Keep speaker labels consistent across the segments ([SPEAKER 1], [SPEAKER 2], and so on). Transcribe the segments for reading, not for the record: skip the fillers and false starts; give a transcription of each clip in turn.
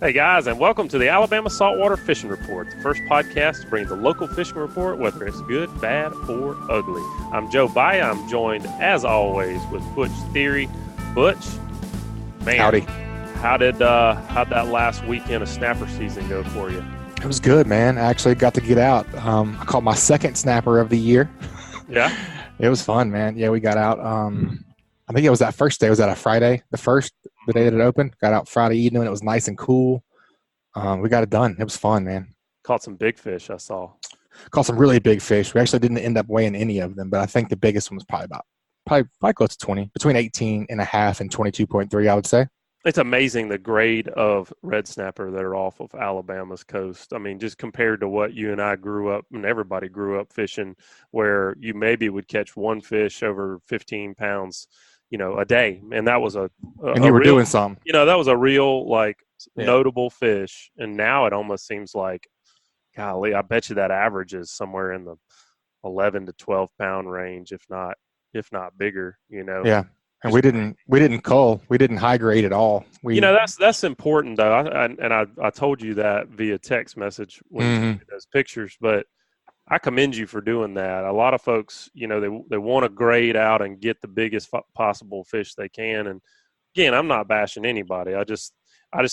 [SPEAKER 1] Hey guys, and welcome to the Alabama Saltwater Fishing Report, the first podcast to bring the local fishing report, whether it's good, bad, or ugly. I'm Joe Baya. I'm joined, as always, with Butch Theory. Butch, man,
[SPEAKER 2] howdy.
[SPEAKER 1] How'd that last weekend of snapper season go for you?
[SPEAKER 2] It was good, man. I actually got to get out. I caught my second snapper of the year.
[SPEAKER 1] Yeah?
[SPEAKER 2] It was fun, man. Yeah, we got out. I think it was that first day. It was that a Friday, the day that it opened. Got out Friday evening. It was nice and cool. We got it done. It was fun, man.
[SPEAKER 1] Caught some big fish, I saw.
[SPEAKER 2] Caught some really big fish. We actually didn't end up weighing any of them, but I think the biggest one was probably close to 20, between 18 and a half and 22.3, I would say.
[SPEAKER 1] It's amazing the grade of red snapper that are off of Alabama's coast. I mean, just compared to what you and I grew up, and everybody grew up fishing, where you maybe would catch one fish over 15 pounds, a day. And that was and
[SPEAKER 2] you were doing something.
[SPEAKER 1] That was a real, notable fish. And now it almost seems like, golly, I bet you that average is somewhere in the 11 to 12 pound range, if not bigger,
[SPEAKER 2] Yeah. And we didn't cull. We didn't high grade at all.
[SPEAKER 1] That's important though. I told you that via text message when you sent me those pictures, but I commend you for doing that. A lot of folks, they want to grade out and get the biggest possible fish they can. And again, I'm not bashing anybody. I just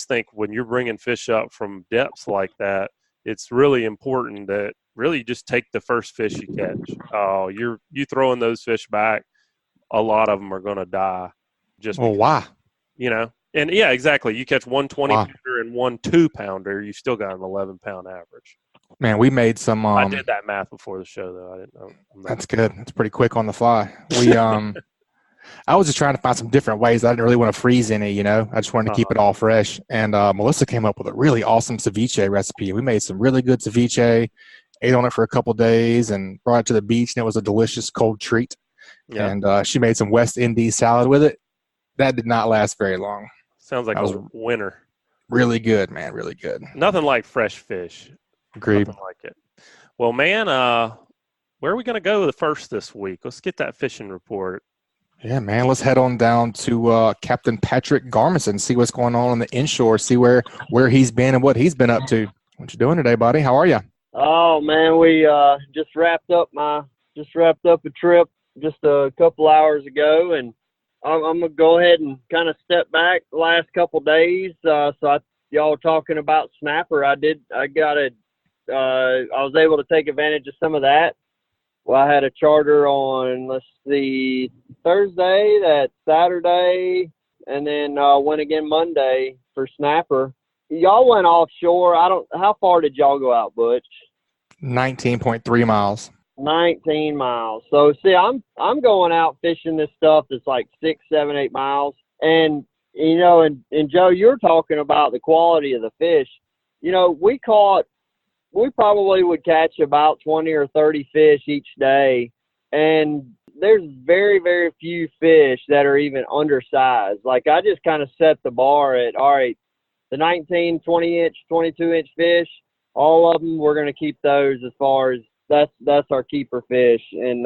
[SPEAKER 1] think when you're bringing fish up from depths like that, it's really important that really just take the first fish you catch. You throwing those fish back, a lot of them are going to die.
[SPEAKER 2] Why?
[SPEAKER 1] And yeah, exactly. You catch one 20-pounder and one 2-pounder, you still got an 11-pound average.
[SPEAKER 2] Man, we made some.
[SPEAKER 1] I did that math before the show, though. I didn't know.
[SPEAKER 2] That's good. That's pretty quick on the fly. I was just trying to find some different ways. I didn't really want to freeze any, I just wanted to keep it all fresh. And Melissa came up with a really awesome ceviche recipe. We made some really good ceviche, ate on it for a couple days, and brought it to the beach, and it was a delicious cold treat. Yeah. And she made some West Indies salad with it. That did not last very long.
[SPEAKER 1] Sounds like a winner.
[SPEAKER 2] Really good, man. Really good.
[SPEAKER 1] Nothing like fresh fish.
[SPEAKER 2] Agreed.
[SPEAKER 1] Nothing like it. Well, man, where are we going to go first this week? Let's get that fishing report.
[SPEAKER 2] Yeah, man. Let's head on down to Captain Patric Garmeson, see what's going on the Inshore, see where he's been and what he's been up to. What you doing today, buddy? How are you?
[SPEAKER 3] Oh man, we just wrapped up a trip just a couple hours ago, and I'm gonna go ahead and kind of step back the last couple days. Y'all talking about snapper? I was able to take advantage of some of that. Well, I had a charter on, Thursday, that Saturday, and then went again Monday for snapper. Y'all went offshore. How far did y'all go out, Butch?
[SPEAKER 2] 19.3 miles.
[SPEAKER 3] 19 miles. So see, I'm going out fishing this stuff that's like 6, 7, 8 miles. And, and Joe, you're talking about the quality of the fish. We probably would catch about 20 or 30 fish each day. And there's very, very few fish that are even undersized. Like, I just kind of set the bar at, all right, the 19, 20-inch, 22-inch fish, all of them, we're going to keep those as far as that's our keeper fish. And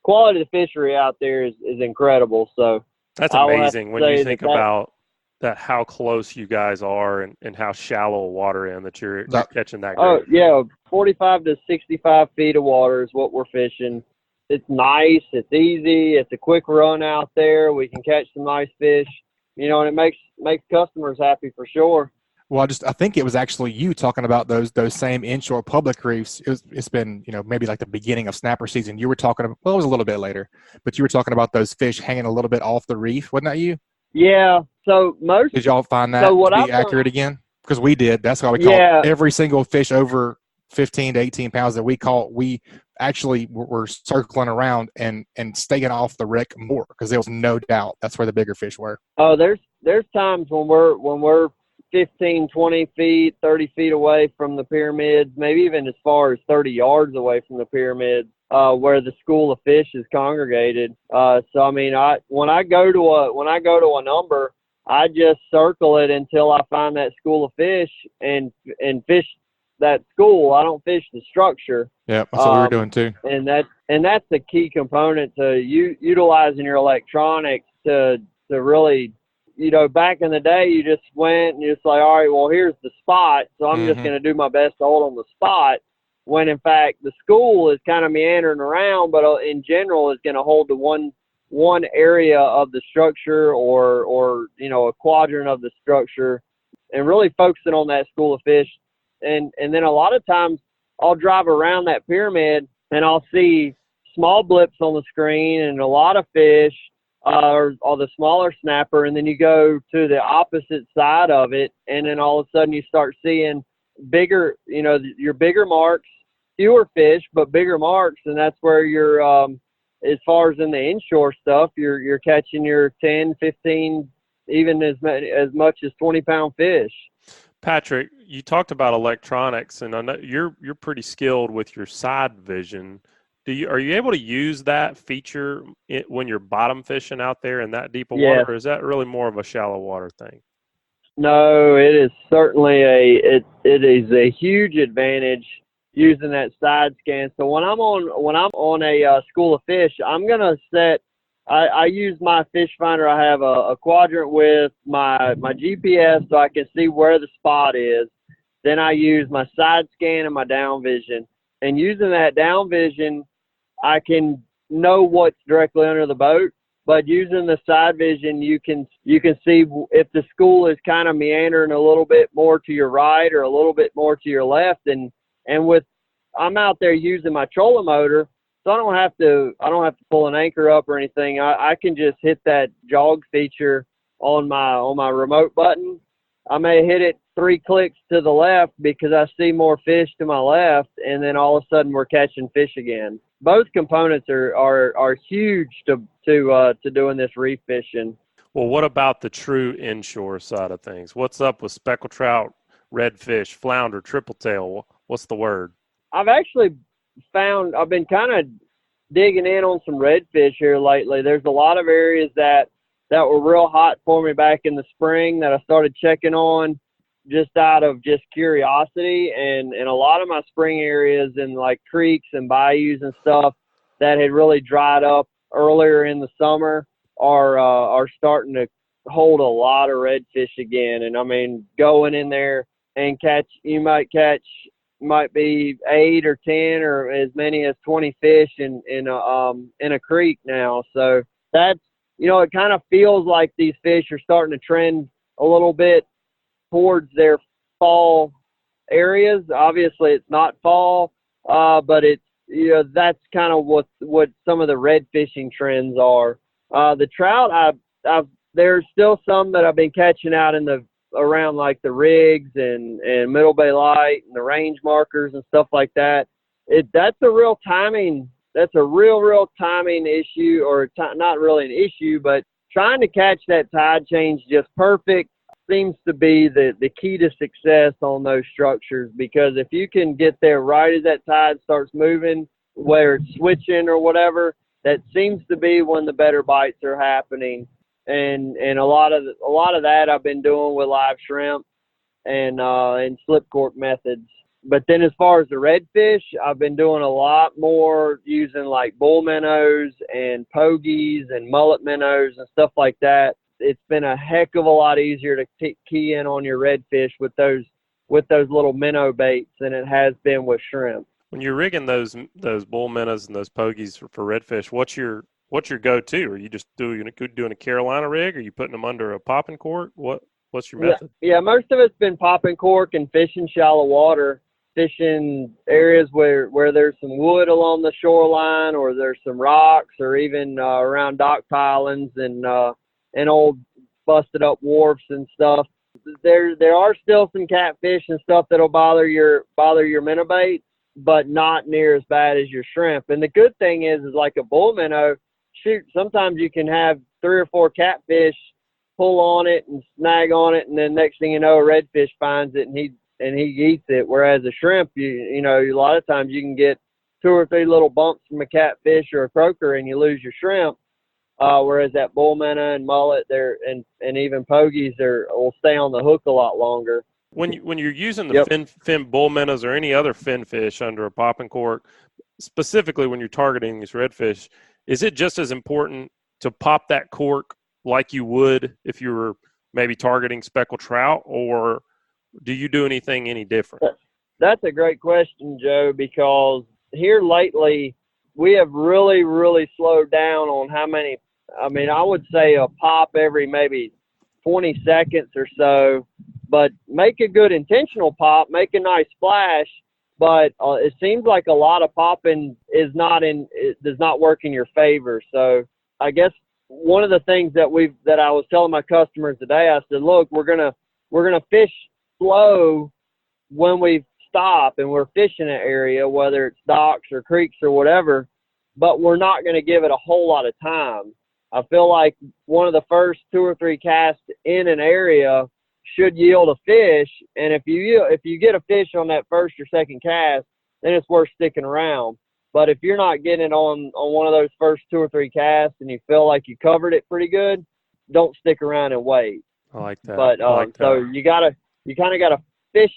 [SPEAKER 3] quality of the fishery out there is incredible. So
[SPEAKER 1] that's amazing when you think about that, how close you guys are and how shallow water in that you're catching that.
[SPEAKER 3] Oh, yeah, 45 to 65 feet of water is what we're fishing. It's nice. It's easy. It's a quick run out there. We can catch some nice fish, and it makes customers happy for sure.
[SPEAKER 2] Well, I think it was actually you talking about those same inshore public reefs. It's been, maybe like the beginning of snapper season. You were talking about, well, it was a little bit later, but you were talking about those fish hanging a little bit off the reef. Wasn't that you?
[SPEAKER 3] Yeah. So did
[SPEAKER 2] y'all find that to be accurate again? Because we did. That's why we caught every single fish over 15 to 18 pounds that we caught. We actually were circling around and staying off the wreck more because there was no doubt that's where the bigger fish were.
[SPEAKER 3] Oh, there's times when we're 15, 20 feet, 30 feet away from the pyramids, maybe even as far as 30 yards away from the pyramids, where the school of fish is congregated. So I mean, when I go to a number, I just circle it until I find that school of fish and fish that school. I don't fish the structure.
[SPEAKER 2] Yeah, that's what we were doing too.
[SPEAKER 3] And that's the key component to utilizing your electronics to really back in the day, you just went and it's like, all right, well, here's the spot, so I'm just going to do my best to hold on the spot. When in fact the school is kind of meandering around, but in general is going to hold to one area of the structure or a quadrant of the structure, and really focusing on that school of fish. And then a lot of times I'll drive around that pyramid and I'll see small blips on the screen and a lot of fish, or the smaller snapper, and then you go to the opposite side of it, and then all of a sudden you start seeing bigger, your bigger marks, fewer fish, but bigger marks, and that's where you're, as far as in the inshore stuff, you're catching your 10, 15, even as much as 20-pound fish.
[SPEAKER 1] Patric, you talked about electronics, and I know you're pretty skilled with your side vision. Are you able to use that feature when you're bottom fishing out there in that deep of water, or is that really more of a shallow water thing?
[SPEAKER 3] No, it is certainly it is a huge advantage using that side scan. So when I'm on a school of fish, I'm gonna set. I use my fish finder. I have a quadrant with my GPS so I can see where the spot is. Then I use my side scan and my down vision. And using that down vision, I can know what's directly under the boat. But using the side vision, you can see if the school is kind of meandering a little bit more to your right or a little bit more to your left. And I'm out there using my trolling motor, so I don't have to pull an anchor up or anything. I can just hit that jog feature on my remote button. I may hit it 3 clicks to the left because I see more fish to my left, and then all of a sudden we're catching fish again. Both components are huge to doing this reef fishing.
[SPEAKER 1] Well, what about the true inshore side of things? What's up with speckled trout, redfish, flounder, tripletail? What's the word?
[SPEAKER 3] I've been kind of digging in on some redfish here lately. There's a lot of areas that were real hot for me back in the spring that I started checking on just out of just curiosity, and a lot of my spring areas in like creeks and bayous and stuff that had really dried up earlier in the summer are starting to hold a lot of redfish again. And I mean, going in there and might be 8 or 10 or as many as 20 fish in a creek now. So that's, it kind of feels like these fish are starting to trend a little bit towards their fall areas. Obviously it's not fall, but it's, that's kind of what some of the red fishing trends are. The trout, there's still some that I've been catching out around like the rigs and Middle Bay Light and the range markers and stuff like that. That's a real timing. That's a real timing issue, or not really an issue, but trying to catch that tide change just perfect seems to be the key to success on those structures, because if you can get there right as that tide starts moving, whether it's switching or whatever, that seems to be when the better bites are happening. And a lot of that I've been doing with live shrimp and slip cork methods. But then as far as the redfish, I've been doing a lot more using like bull minnows and pogies and mullet minnows and stuff like that. It's been a heck of a lot easier to key in on your redfish with those little minnow baits than it has been with shrimp.
[SPEAKER 1] When you're rigging those bull minnows and those pogies for redfish, what's your go-to? Are you just doing a Carolina rig? Are you putting them under a popping cork? What's your method?
[SPEAKER 3] Yeah, most of it's been popping cork and fishing shallow water, fishing areas where there's some wood along the shoreline, or there's some rocks, or even around dock pilings and old busted up wharfs and stuff. There are still some catfish and stuff that'll bother your minnow bait, but not near as bad as your shrimp. And the good thing is like a bull minnow, shoot, sometimes you can have 3 or 4 catfish pull on it and snag on it, and then next thing you know, a redfish finds it and he eats it. Whereas a shrimp, a lot of times you can get 2 or 3 little bumps from a catfish or a croaker and you lose your shrimp. Whereas that bull minnow and mullet and even pogies will stay on the hook a lot longer.
[SPEAKER 1] When you're using the fin bull minnows or any other fin fish under a popping cork, specifically when you're targeting these redfish, is it just as important to pop that cork like you would if you were maybe targeting speckled trout, or do you do anything any different?
[SPEAKER 3] That's a great question, Joe, because here lately we have really, really slowed down on how many. I mean, I would say a pop every maybe 20 seconds or so, but make a good intentional pop, make a nice splash. But it seems like a lot of popping does not work in your favor. So I guess one of the things that I was telling my customers today, I said, look, we're gonna fish slow when we stop and we're fishing an area, whether it's docks or creeks or whatever, but we're not going to give it a whole lot of time. I feel like one of the first 2 or 3 casts in an area should yield a fish, and if you get a fish on that first or second cast, then it's worth sticking around. But if you're not getting it on one of those first 2 or 3 casts and you feel like you covered it pretty good, don't stick around and wait.
[SPEAKER 1] I like that.
[SPEAKER 3] But so you kind of gotta fish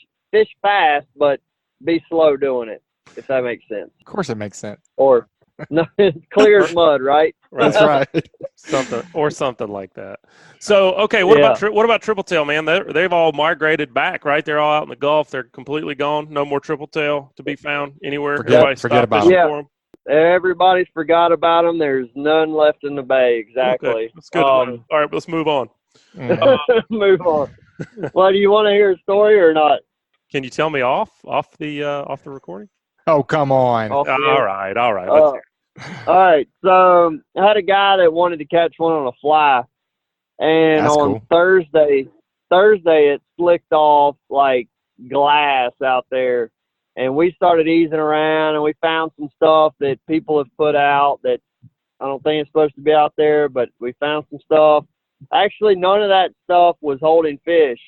[SPEAKER 3] fast, but be slow doing it, if that makes sense.
[SPEAKER 2] Of course, it makes sense.
[SPEAKER 3] Or no, it's clear as mud, right?
[SPEAKER 2] That's right.
[SPEAKER 1] something like that. So, okay, what about tripletail, man? They've all migrated back, right? They're all out in the Gulf. They're completely gone. No more tripletail to be found anywhere.
[SPEAKER 2] Forget about them.
[SPEAKER 3] Yeah. Everybody's forgot about them. There's none left in the bay. Exactly.
[SPEAKER 1] Okay. That's good. All right, let's move on.
[SPEAKER 3] Move on. Well, do you want to hear a story or not?
[SPEAKER 1] Can you tell me off the recording?
[SPEAKER 2] Oh, come on.
[SPEAKER 1] All right. Let's hear it.
[SPEAKER 3] All right. So I had a guy that wanted to catch one on a fly, and
[SPEAKER 2] That's
[SPEAKER 3] on
[SPEAKER 2] cool.
[SPEAKER 3] Thursday it slicked off like glass out there, and we started easing around, and we found some stuff that people have put out that I don't think it's supposed to be out there, but we found some stuff. Actually, none of that stuff was holding fish.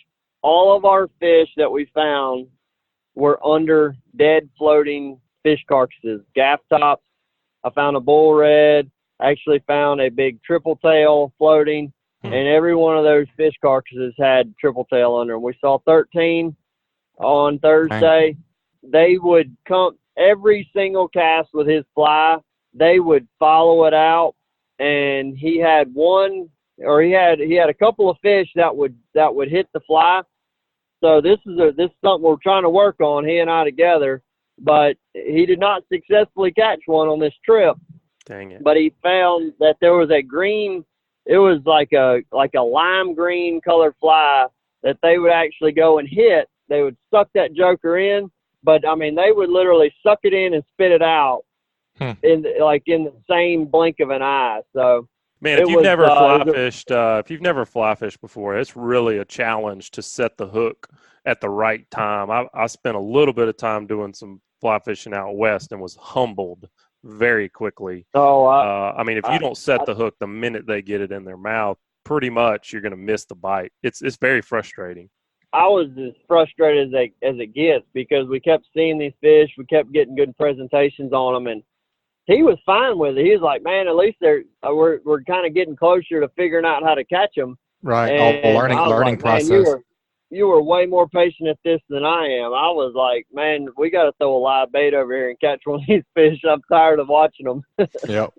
[SPEAKER 3] All of our fish that we found were under dead floating fish carcasses, gaff tops. I found a bull red. I actually found a big tripletail floating, and every one of those fish carcasses had tripletail under them. We saw 13 on Thursday. They would come every single cast with his fly. They would follow it out, and he had a couple of fish that would hit the fly. So this is something we're trying to work on, he and I together. But he did not successfully catch one on this trip.
[SPEAKER 1] Dang it!
[SPEAKER 3] But he found that there was a green. It was like a lime green colored fly that they would actually go and hit. They would suck that joker in, but I mean they would literally suck it in and spit it out in the same blink of an eye. So.
[SPEAKER 1] Man, if you've never fly fished before, it's really a challenge to set the hook at the right time. I spent a little bit of time doing some fly fishing out west and was humbled very quickly. I mean, if you don't set the hook the minute they get it in their mouth, pretty much you're going to miss the bite. It's very frustrating.
[SPEAKER 3] I was as frustrated as it gets because we kept seeing these fish. We kept getting good presentations on them, and he was fine with it. He was like, man, at least we're kind of getting closer to figuring out how to catch them.
[SPEAKER 2] Right.
[SPEAKER 3] And
[SPEAKER 2] Learning process.
[SPEAKER 3] You were way more patient at this than I am. I was like, man, we got to throw a live bait over here and catch one of these fish. I'm tired of watching them.
[SPEAKER 2] Yep.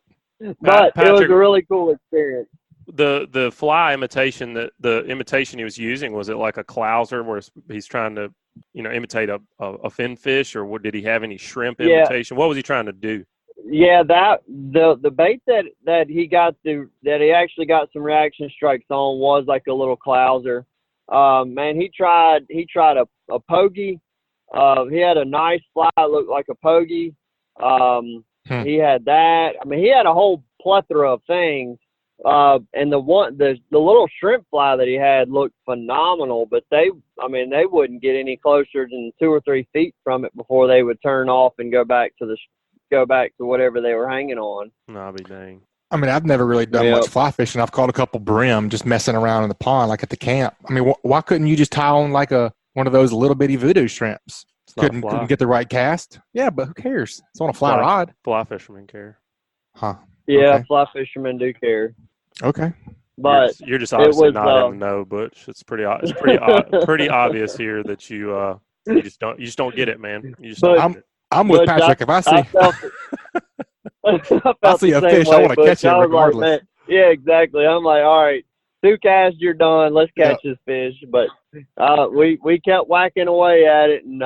[SPEAKER 3] But Patric, it was a really cool experience.
[SPEAKER 1] The fly imitation, the imitation he was using, was it like a clouser where he's trying to, imitate a fin fish, or did he have any shrimp imitation? What was he trying to do? Yeah,
[SPEAKER 3] the bait that he actually got some reaction strikes on was like a little clouser. Man, he tried a pogie. He had a nice fly, looked like a pogie. He had that. I mean, he had a whole plethora of things. And the little shrimp fly that he had looked phenomenal, but they wouldn't get any closer than 2 or 3 feet from it before they would turn off and go back to whatever they were hanging on.
[SPEAKER 1] I'll be dang.
[SPEAKER 2] I mean, I've never really done much fly fishing. I've caught a couple brim just messing around in the pond, like at the camp. I mean, why couldn't you just tie on like one of those little bitty voodoo shrimps? Couldn't get the right cast? Yeah, but who cares? It's on a fly rod.
[SPEAKER 1] Fly fishermen care.
[SPEAKER 2] Huh.
[SPEAKER 3] Yeah,
[SPEAKER 2] okay.
[SPEAKER 3] Fly fishermen do care.
[SPEAKER 2] Okay.
[SPEAKER 3] But
[SPEAKER 1] you're just obviously not in the know, Butch. It's pretty obvious here that you just don't get it, man. You just don't get it.
[SPEAKER 2] I'm with Patrick. If I see a fish, I want to catch it regardless.
[SPEAKER 3] Like, yeah, exactly. I'm like, all right, casts, you're done. Let's catch this fish. But we kept whacking away at it and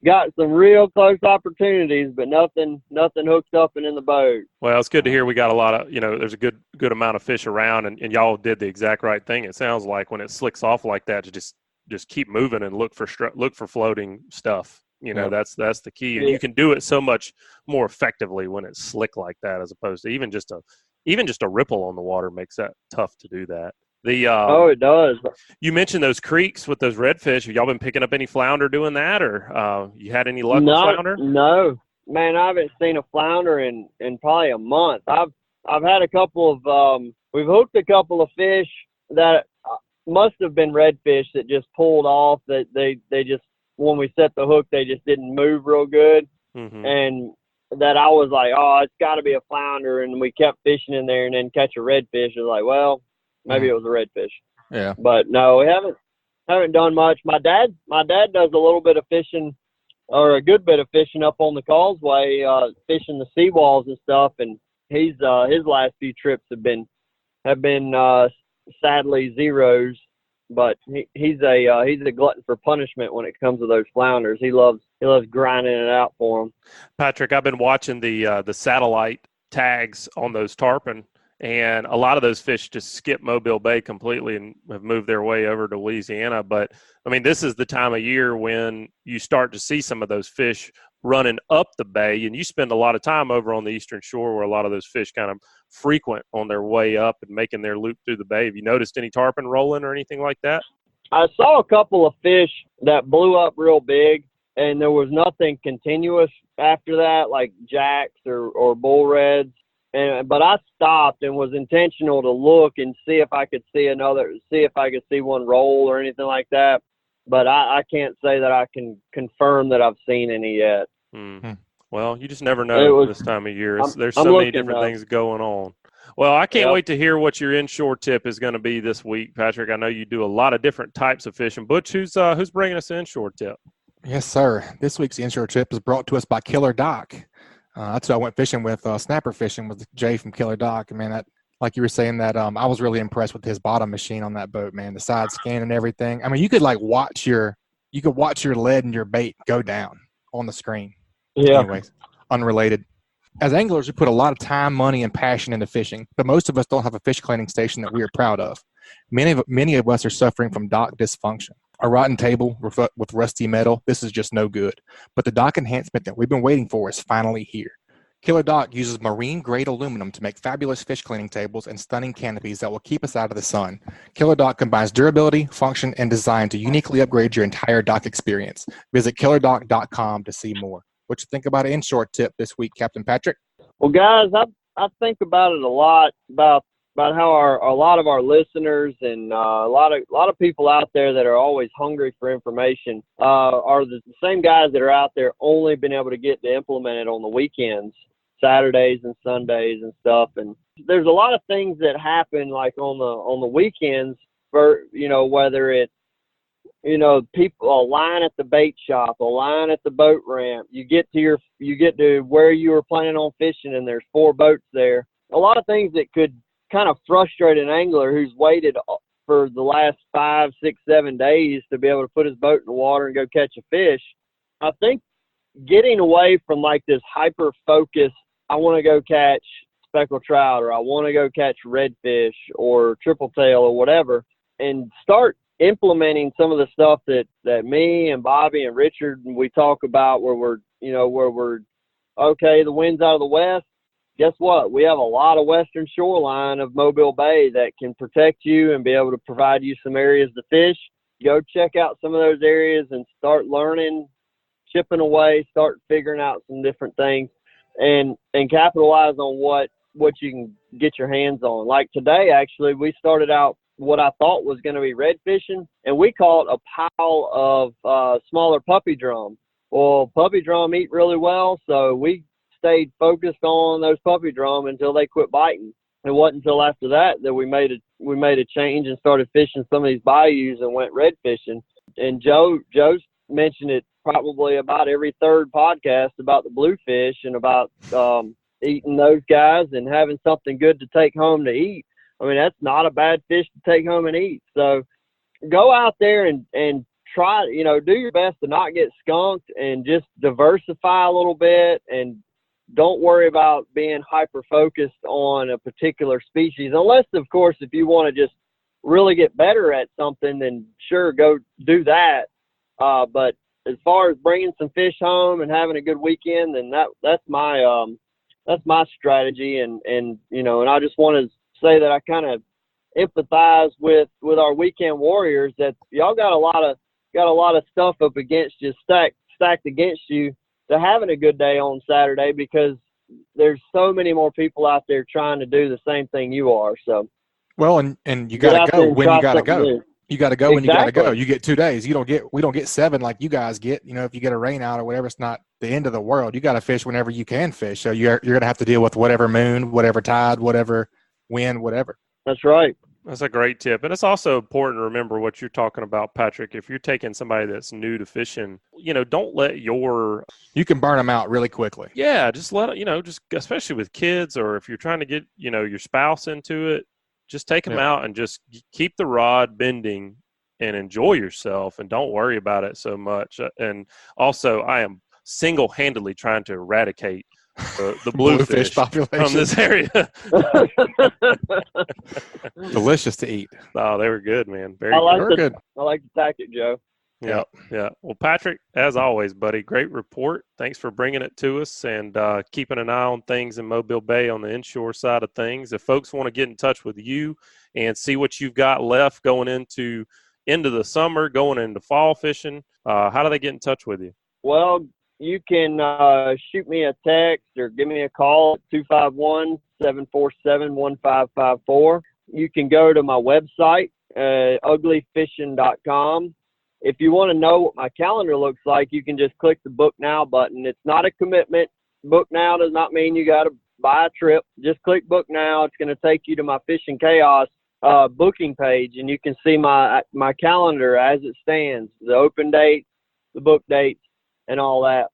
[SPEAKER 3] got some real close opportunities, but nothing hooked up and in the boat.
[SPEAKER 1] Well, it's good to hear we got a lot of, there's a good amount of fish around, and y'all did the exact right thing. It sounds like when it slicks off like that, to just keep moving and look for floating stuff. That's the key, and you can do it so much more effectively when it's slick like that, as opposed to even just a ripple on the water makes that tough to do that.
[SPEAKER 3] It does.
[SPEAKER 1] You mentioned those creeks with those redfish. Have y'all been picking up any flounder doing that, or you had any luck with flounder?
[SPEAKER 3] No, man, I haven't seen a flounder in probably a month. I've had a couple of we've hooked a couple of fish that must have been redfish that just pulled off. That they just, when we set the hook, they just didn't move real good, and that I was like, oh, it's got to be a flounder, and we kept fishing in there and then catch a redfish. I was like, well, maybe it was a redfish.
[SPEAKER 2] Yeah.
[SPEAKER 3] But no, we haven't done much. My dad does a little bit of fishing, or a good bit of fishing up on the causeway, fishing the seawalls and stuff. And he's his last few trips have been sadly zeros. But he's a glutton for punishment when it comes to those flounders. He loves grinding it out for them.
[SPEAKER 1] Patrick, I've been watching the satellite tags on those tarpon, and a lot of those fish just skip Mobile Bay completely and have moved their way over to Louisiana. But, I mean, this is the time of year when you start to see some of those fish running up the bay, and you spend a lot of time over on the eastern shore where a lot of those fish kind of frequent on their way up and making their loop through the bay. Have you noticed any tarpon rolling or anything like that?
[SPEAKER 3] I saw a couple of fish that blew up real big, and there was nothing continuous after that, like jacks or bull reds. But I stopped and was intentional to look and see if I could see one roll or anything like that. But I can't say that I can confirm that I've seen any yet.
[SPEAKER 1] Mm-hmm. Well, you just never know this time of year. There's so many different things going on. Well, I can't wait to hear what your inshore tip is going to be this week, Patrick. I know you do a lot of different types of fishing. Butch, who's bringing us an inshore tip?
[SPEAKER 2] Yes, sir. This week's inshore tip is brought to us by Killer Doc. That's who I went fishing with, snapper fishing with Jay from Killer Doc. Man, that, like you were saying, that I was really impressed with his bottom machine on that boat, man. The side scan and everything. I mean, you could watch your lead and your bait go down on the screen.
[SPEAKER 3] Yeah.
[SPEAKER 2] Anyways, unrelated. As anglers, we put a lot of time, money, and passion into fishing, but most of us don't have a fish cleaning station that we are proud of. Many of us are suffering from dock dysfunction. A rotten table with rusty metal, this is just no good. But the dock enhancement that we've been waiting for is finally here. Killer Dock uses marine-grade aluminum to make fabulous fish cleaning tables and stunning canopies that will keep us out of the sun. Killer Dock combines durability, function, and design to uniquely upgrade your entire dock experience. Visit killerdock.com to see more. What you think about an inshore tip this week, Captain Patrick?
[SPEAKER 3] Well, guys, I think about it a lot, about how a lot of our listeners and a lot of people out there that are always hungry for information are the same guys that are out there only been able to get to implement it on the weekends, Saturdays and Sundays and stuff. And there's a lot of things that happen like on the weekends for, whether it's, people, a line at the bait shop, a line at the boat ramp, you get to where you were planning on fishing and there's 4 boats there. A lot of things that could kind of frustrate an angler who's waited for the last 5, 6, 7 days to be able to put his boat in the water and go catch a fish. I think getting away from like this hyper focus, I want to go catch speckled trout, or I want to go catch redfish or tripletail or whatever, and start implementing some of the stuff that me and Bobby and Richard and we talk about, where we're okay, the wind's out of the west. Guess what? We have a lot of western shoreline of Mobile Bay that can protect you and be able to provide you some areas to fish. Go check out some of those areas and start learning, chipping away, start figuring out some different things, and capitalize on what you can get your hands on. Like today, actually, we started out what I thought was going to be red fishing, and we caught a pile of smaller puppy drum. Well, puppy drum eat really well, so we stayed focused on those puppy drum until they quit biting. It wasn't until after that we made a change and started fishing some of these bayous and went red fishing. And Joe's mentioned it probably about every third podcast about the bluefish and about eating those guys and having something good to take home to eat. I mean, that's not a bad fish to take home and eat. So go out there and try, do your best to not get skunked and just diversify a little bit, and don't worry about being hyper-focused on a particular species. Unless, of course, if you want to just really get better at something, then sure, go do that. But as far as bringing some fish home and having a good weekend, then that's my strategy. And I just want to say that I kind of empathize with our weekend warriors, that y'all got a lot of stuff up against you, stacked against you, to having a good day on Saturday, because there's so many more people out there trying to do the same thing you are. So,
[SPEAKER 2] well, and you got to go when you got to go.
[SPEAKER 3] New.
[SPEAKER 2] You got to go when you got to
[SPEAKER 3] Exactly.
[SPEAKER 2] go. You get 2 days. We don't get 7 like you guys get. If you get a rain out or whatever, it's not the end of the world. You got to fish whenever you can fish. So you're going to have to deal with whatever moon, whatever tide, whatever wind, whatever.
[SPEAKER 3] That's right.
[SPEAKER 1] That's a great tip. And it's also important to remember what you're talking about, Patrick. If you're taking somebody that's new to fishing, don't let
[SPEAKER 2] you can burn them out really quickly.
[SPEAKER 1] Yeah, just let it, just especially with kids, or if you're trying to get, your spouse into it, just take them out and just keep the rod bending and enjoy yourself, and don't worry about it so much. And also, I am single-handedly trying to eradicate the bluefish
[SPEAKER 2] population
[SPEAKER 1] from this area.
[SPEAKER 2] Delicious to eat.
[SPEAKER 1] Oh, they were good, man. Very
[SPEAKER 2] good.
[SPEAKER 3] I like the tactic, Joe.
[SPEAKER 1] Yeah. Well, Patrick, as always, buddy, great report. Thanks for bringing it to us, and keeping an eye on things in Mobile Bay on the inshore side of things. If folks want to get in touch with you and see what you've got left going into the summer, going into fall fishing, how do they get in touch with you?
[SPEAKER 3] Well, you can shoot me a text or give me a call at 251-747-1554. You can go to my website, uglyfishing.com. If you want to know what my calendar looks like, you can just click the Book Now button. It's not a commitment. Book Now does not mean you got to buy a trip. Just click Book Now. It's going to take you to my Fishing Chaos booking page, and you can see my calendar as it stands, the open dates, the book dates, and all that.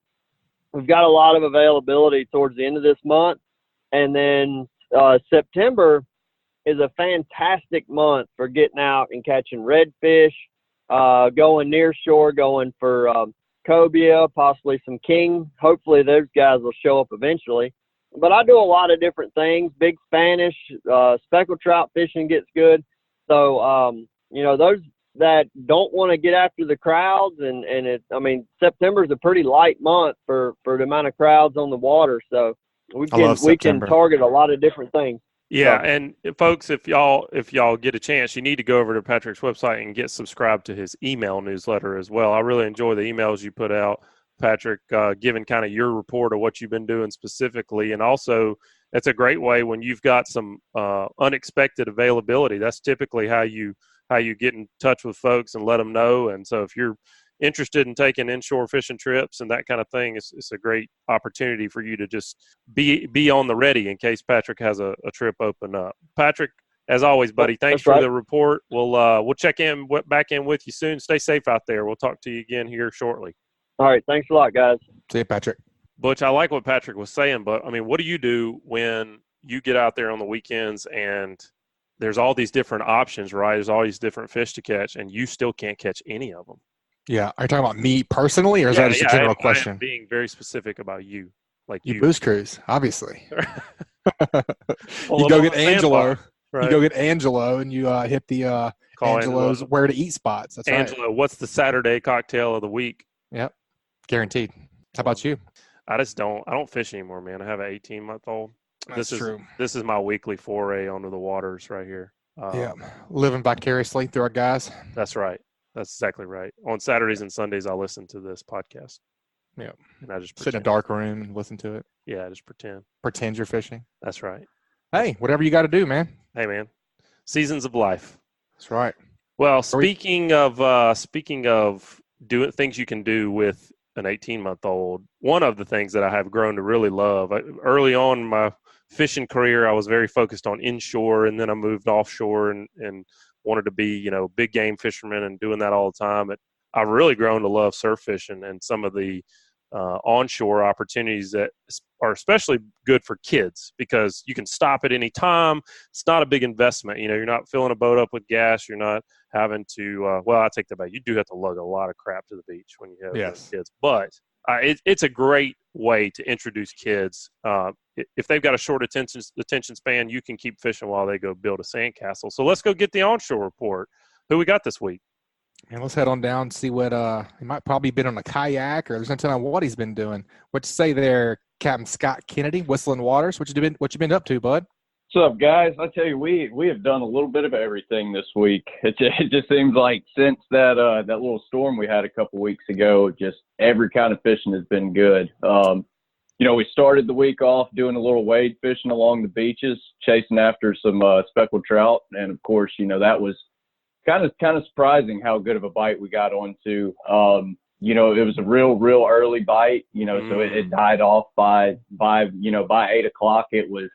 [SPEAKER 3] We've got a lot of availability towards the end of this month. And then September is a fantastic month for getting out and catching redfish, going near shore, going for cobia, possibly some king. Hopefully those guys will show up eventually. But I do a lot of different things. Big Spanish, speckled trout fishing gets good. So, those that don't want to get after the crowds, and September is a pretty light month for the amount of crowds on the water. So we can target a lot of different things.
[SPEAKER 1] Yeah, and folks, if y'all get a chance, you need to go over to Patrick's website and get subscribed to his email newsletter as well. I really enjoy the emails you put out, Patrick, giving kind of your report of what you've been doing specifically. And also, it's a great way when you've got some unexpected availability. That's typically how you get in touch with folks and let them know. And so if you're interested in taking inshore fishing trips and that kind of thing, it's a great opportunity for you to just be on the ready in case Patrick has a trip open up. Patrick, as always, buddy, thanks for the report. We'll check back in with you soon. Stay safe out there. We'll talk to you again here shortly.
[SPEAKER 3] All right. Thanks a lot, guys.
[SPEAKER 2] See you, Patrick.
[SPEAKER 1] Butch, I like what Patrick was saying, but what do you do when you get out there on the weekends and there's all these different options, right? There's all these different fish to catch, and you still can't catch any of them.
[SPEAKER 2] Yeah. Are you talking about me personally, or is that just a general question?
[SPEAKER 1] I am being very specific about you. Like
[SPEAKER 2] you boost cruise, obviously.
[SPEAKER 1] You
[SPEAKER 2] go get Angelo.
[SPEAKER 1] Right.
[SPEAKER 2] You go get Angelo, and you hit the Angelo's where to eat spots. That's
[SPEAKER 1] Angelo,
[SPEAKER 2] right.
[SPEAKER 1] what's the Saturday cocktail of the week?
[SPEAKER 2] Yep. Guaranteed. How about you?
[SPEAKER 1] I don't fish anymore, man. I have an 18-month-old.
[SPEAKER 2] That's true.
[SPEAKER 1] This is my weekly foray onto the waters right here.
[SPEAKER 2] Living vicariously through our guys.
[SPEAKER 1] That's right. That's exactly right. On Saturdays and Sundays, I listen to this podcast.
[SPEAKER 2] Yeah.
[SPEAKER 1] And I just
[SPEAKER 2] sit in a dark room and listen to it.
[SPEAKER 1] Yeah, just pretend.
[SPEAKER 2] Pretend you're fishing.
[SPEAKER 1] That's right.
[SPEAKER 2] Hey, whatever you got to do, man.
[SPEAKER 1] Hey, man. Seasons of life.
[SPEAKER 2] That's right.
[SPEAKER 1] Well, speaking of doing things you can do with an 18-month-old, one of the things that I have grown to really love, early on in my fishing career, I was very focused on inshore, and then I moved offshore and wanted to be, big game fisherman and doing that all the time. But I've really grown to love surf fishing and some of the onshore opportunities that are especially good for kids because you can stop at any time. It's not a big investment. You're not filling a boat up with gas. You're not having to, well, I take that back. You do have to lug a lot of crap to the beach when you have kids. But it's a great way to introduce kids. If they've got a short attention span, you can keep fishing while they go build a sandcastle. So let's go get the onshore report. Who we got this week?
[SPEAKER 2] And let's head on down and see what he might probably been on a kayak, or there's no telling what he's been doing. What you say there, Captain Scott Kennedy, Whistling Waters? What you been up to, bud?
[SPEAKER 4] What's up, guys? I tell you, we have done a little bit of everything this week. It just seems like since that little storm we had a couple weeks ago, just every kind of fishing has been good. We started the week off doing a little wade fishing along the beaches, chasing after some speckled trout, and of course, that was kind of surprising how good of a bite we got onto. It was a real early bite, so it died off by 8 o'clock. It was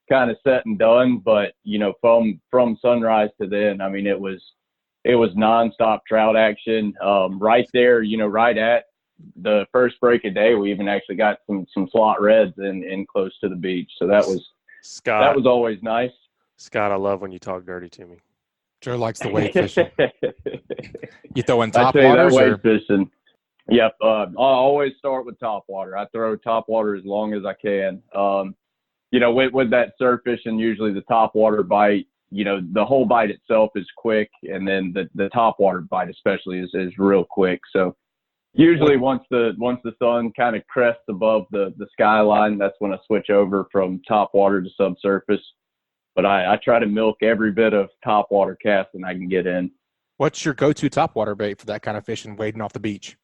[SPEAKER 4] kind of set and done, but, from sunrise to then, I mean, it was nonstop trout action, right there, right at the first break of day. We even actually got some slot reds in close to the beach. So that was always nice.
[SPEAKER 1] Scott, I love when you talk dirty to me.
[SPEAKER 2] Joe likes the wade fishing. You throwing top waters or
[SPEAKER 4] fishing? Yep. I always start with top water. I throw top water as long as I can. With that surf fishing, usually the top water bite, the whole bite itself is quick, and then the top water bite especially is real quick. So usually once the sun kind of crests above the skyline, that's when I switch over from top water to subsurface. But I try to milk every bit of top water casting I can get in.
[SPEAKER 2] What's your go-to top water bait for that kind of fishing, wading off the beach?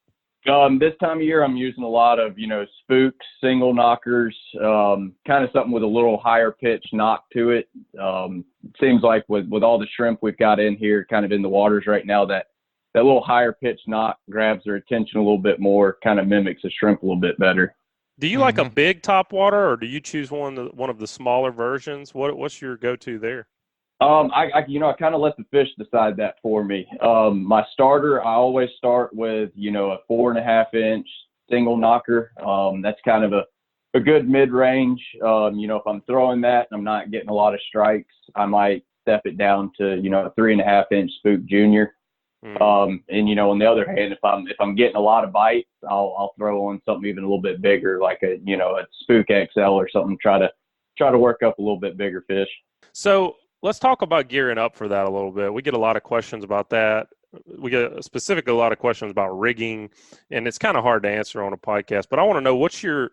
[SPEAKER 4] This time of year, I'm using a lot of, spooks, single knockers, kind of something with a little higher pitch knock to it. It seems like with all the shrimp we've got in here, kind of in the waters right now, that little higher pitch knock grabs their attention a little bit more, kind of mimics a shrimp a little bit better.
[SPEAKER 1] Do you like a big top water, or do you choose one of the smaller versions? What's your go-to there?
[SPEAKER 4] I kind of let the fish decide that for me. My starter, I always start with, a 4.5 inch single knocker. That's kind of a good mid-range. If I'm throwing that and I'm not getting a lot of strikes, I might step it down to, a 3.5 inch spook junior. On the other hand, if I'm getting a lot of bites, I'll throw on something even a little bit bigger, like a spook XL or something. Try to work up a little bit bigger fish.
[SPEAKER 1] So let's talk about gearing up for that a little bit. We get a lot of questions about that. We get specifically a lot of questions about rigging, and it's kind of hard to answer on a podcast. But I want to know what's your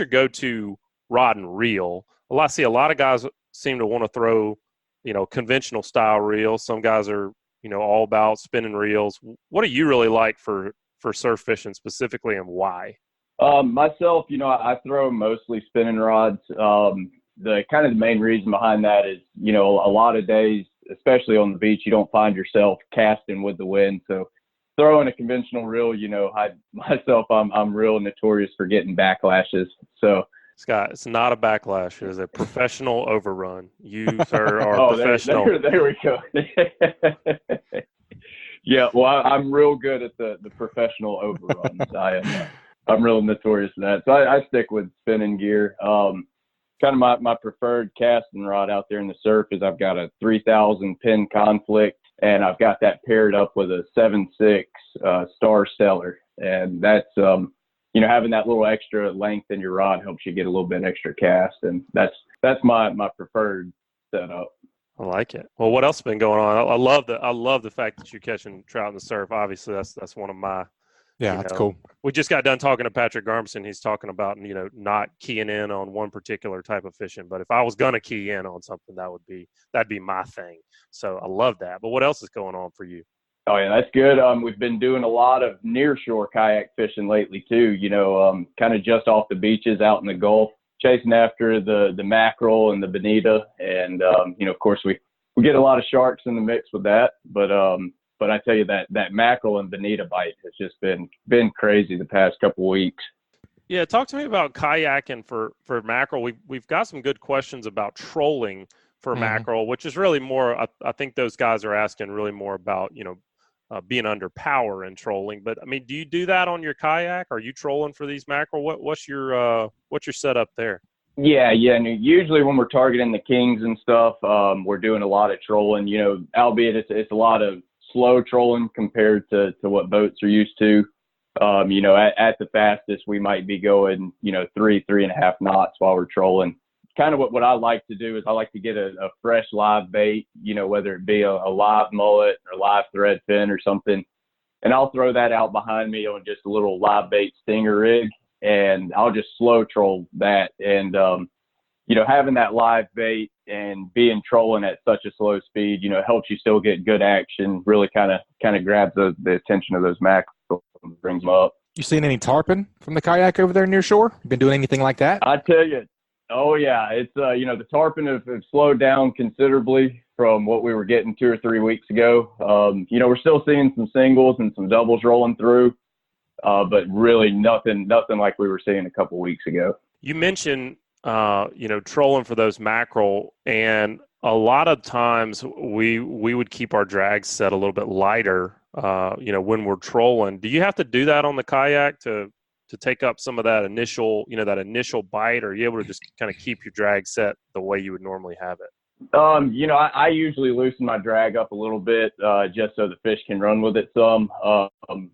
[SPEAKER 1] go-to rod and reel. I see a lot of guys seem to want to throw, conventional style reels. Some guys are all about spinning reels. What do you really like for surf fishing specifically, and why?
[SPEAKER 4] Myself, I throw mostly spinning rods. The kind of the main reason behind that is, a lot of days, especially on the beach, you don't find yourself casting with the wind. So throwing a conventional reel, I'm real notorious for getting backlashes. So
[SPEAKER 1] Scott, it's not a backlash. It is a professional overrun. You, sir, are professional.
[SPEAKER 4] There we go. Yeah, well, I'm real good at the professional overruns. I'm real notorious for that. So I stick with spinning gear. Kind of my preferred casting rod out there in the surf is I've got a 3,000 pin conflict, and I've got that paired up with a 7.6 Star Stellar, and that's having that little extra length in your rod helps you get a little bit extra cast, and that's my preferred setup.
[SPEAKER 1] I like it. Well, what else has been going on? I love the fact that you're catching trout in the surf. Obviously, that's one of my.
[SPEAKER 2] Yeah, that's cool. We
[SPEAKER 1] just got done talking to Patric Garmeson. He's talking about not keying in on one particular type of fishing, but if I was gonna key in on something, that'd be my thing. So I love that. But what else is going on for you?
[SPEAKER 4] Oh yeah, that's good. We've been doing a lot of nearshore kayak fishing lately too. Kind of just off the beaches out in the Gulf, chasing after the mackerel and the bonita, and of course we get a lot of sharks in the mix with that. But I tell you that mackerel and bonita bite has just been crazy the past couple of weeks.
[SPEAKER 1] Yeah, talk to me about kayaking for mackerel. We've got some good questions about trolling for mackerel, which is really more. I think those guys are asking really more about being under power and trolling. But I mean, do you do that on your kayak? Are you trolling for these mackerel? What's your setup there?
[SPEAKER 4] Yeah. And usually when we're targeting the kings and stuff, we're doing a lot of trolling. Albeit it's a lot of slow trolling compared to what boats are used to. At the fastest we might be going 3.5 knots while we're trolling. Kind of what I like to do is I like to get a fresh live bait, whether it be a live mullet or live thread fin or something, and I'll throw that out behind me on just a little live bait stinger rig, and I'll just slow troll that. And having that live bait and being trolling at such a slow speed, helps you still get good action. Really kind of grabs the attention of those mackerel and brings them up.
[SPEAKER 2] You seen any tarpon from the kayak over there near shore? You been doing anything like that?
[SPEAKER 4] I tell you. Oh yeah, it's the tarpon have slowed down considerably from what we were getting 2 or 3 weeks ago. We're still seeing some singles and some doubles rolling through, but really nothing like we were seeing a couple weeks ago.
[SPEAKER 1] You mentioned trolling for those mackerel, and a lot of times we would keep our drag set a little bit lighter when we're trolling. Do you have to do that on the kayak to take up some of that initial bite, or are you able to just kind of keep your drag set the way you would normally have it?
[SPEAKER 4] I usually loosen my drag up a little bit, just so the fish can run with it some.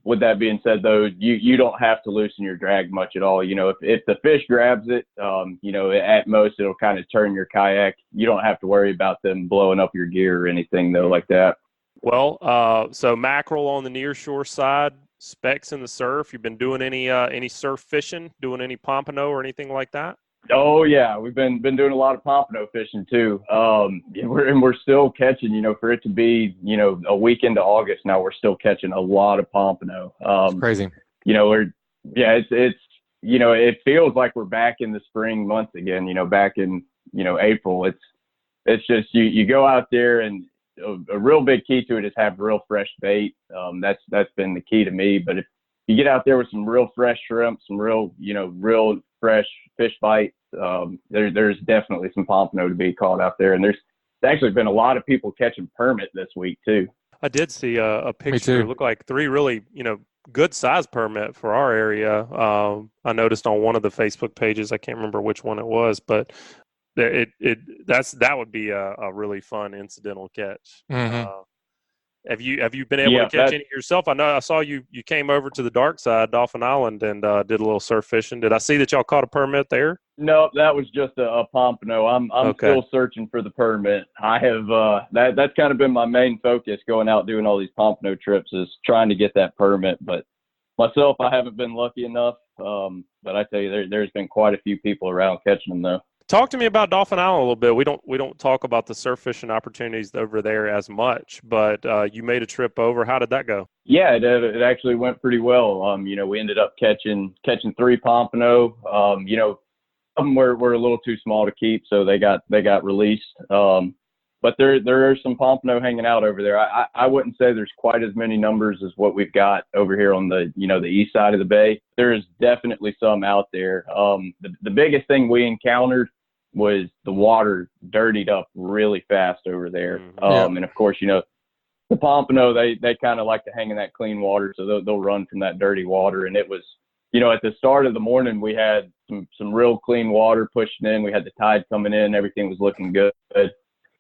[SPEAKER 4] With that being said though, you don't have to loosen your drag much at all. If the fish grabs it, at most it'll kind of turn your kayak. You don't have to worry about them blowing up your gear or anything though like that.
[SPEAKER 1] Well, so mackerel on the near shore side, specks in the surf. You've been doing any surf fishing, doing any pompano or anything like that?
[SPEAKER 4] Oh yeah, we've been doing a lot of pompano fishing too. We're still catching, for it to be, a week into August now, we're still catching a lot of pompano.
[SPEAKER 2] It's crazy.
[SPEAKER 4] It feels like we're back in the spring months again, back in, April. It's just, you go out there, and a real big key to it is have real fresh bait. That's been the key to me. But if you get out there with some real fresh shrimp, some real fresh fish bites, there's definitely some pompano to be caught out there. And there's actually been a lot of people catching permit this week too.
[SPEAKER 1] I did see a picture. It looked like 3 really, good size permit for our area. I noticed on one of the Facebook pages, I can't remember which one it was, but that would be a really fun incidental catch.
[SPEAKER 2] Mm-hmm.
[SPEAKER 1] Have you been able to catch any yourself? I know I saw you came over to the dark side, Dauphin Island, and did a little surf fishing. Did I see that y'all caught a permit there?
[SPEAKER 4] No, that was just a pompano. I'm
[SPEAKER 1] okay.
[SPEAKER 4] Still searching for the permit. I have that's kind of been my main focus going out doing all these pompano trips, is trying to get that permit. But myself, I haven't been lucky enough. But I tell you, there's been quite a few people around catching them though.
[SPEAKER 1] Talk to me about Dauphin Island a little bit. We don't talk about the surf fishing opportunities over there as much, but you made a trip over. How did that go? Yeah,
[SPEAKER 4] it actually went pretty well. We ended up catching 3 pompano. Some of them were a little too small to keep, so they got released. But there are some pompano hanging out over there. I wouldn't say there's quite as many numbers as what we've got over here on the the east side of the bay. There's definitely some out there. The biggest thing we encountered was the water dirtied up really fast over there. And of course, the pompano, they kind of like to hang in that clean water, so they'll run from that dirty water. And it was, at the start of the morning, we had some real clean water pushing in. We had the tide coming in, everything was looking good. And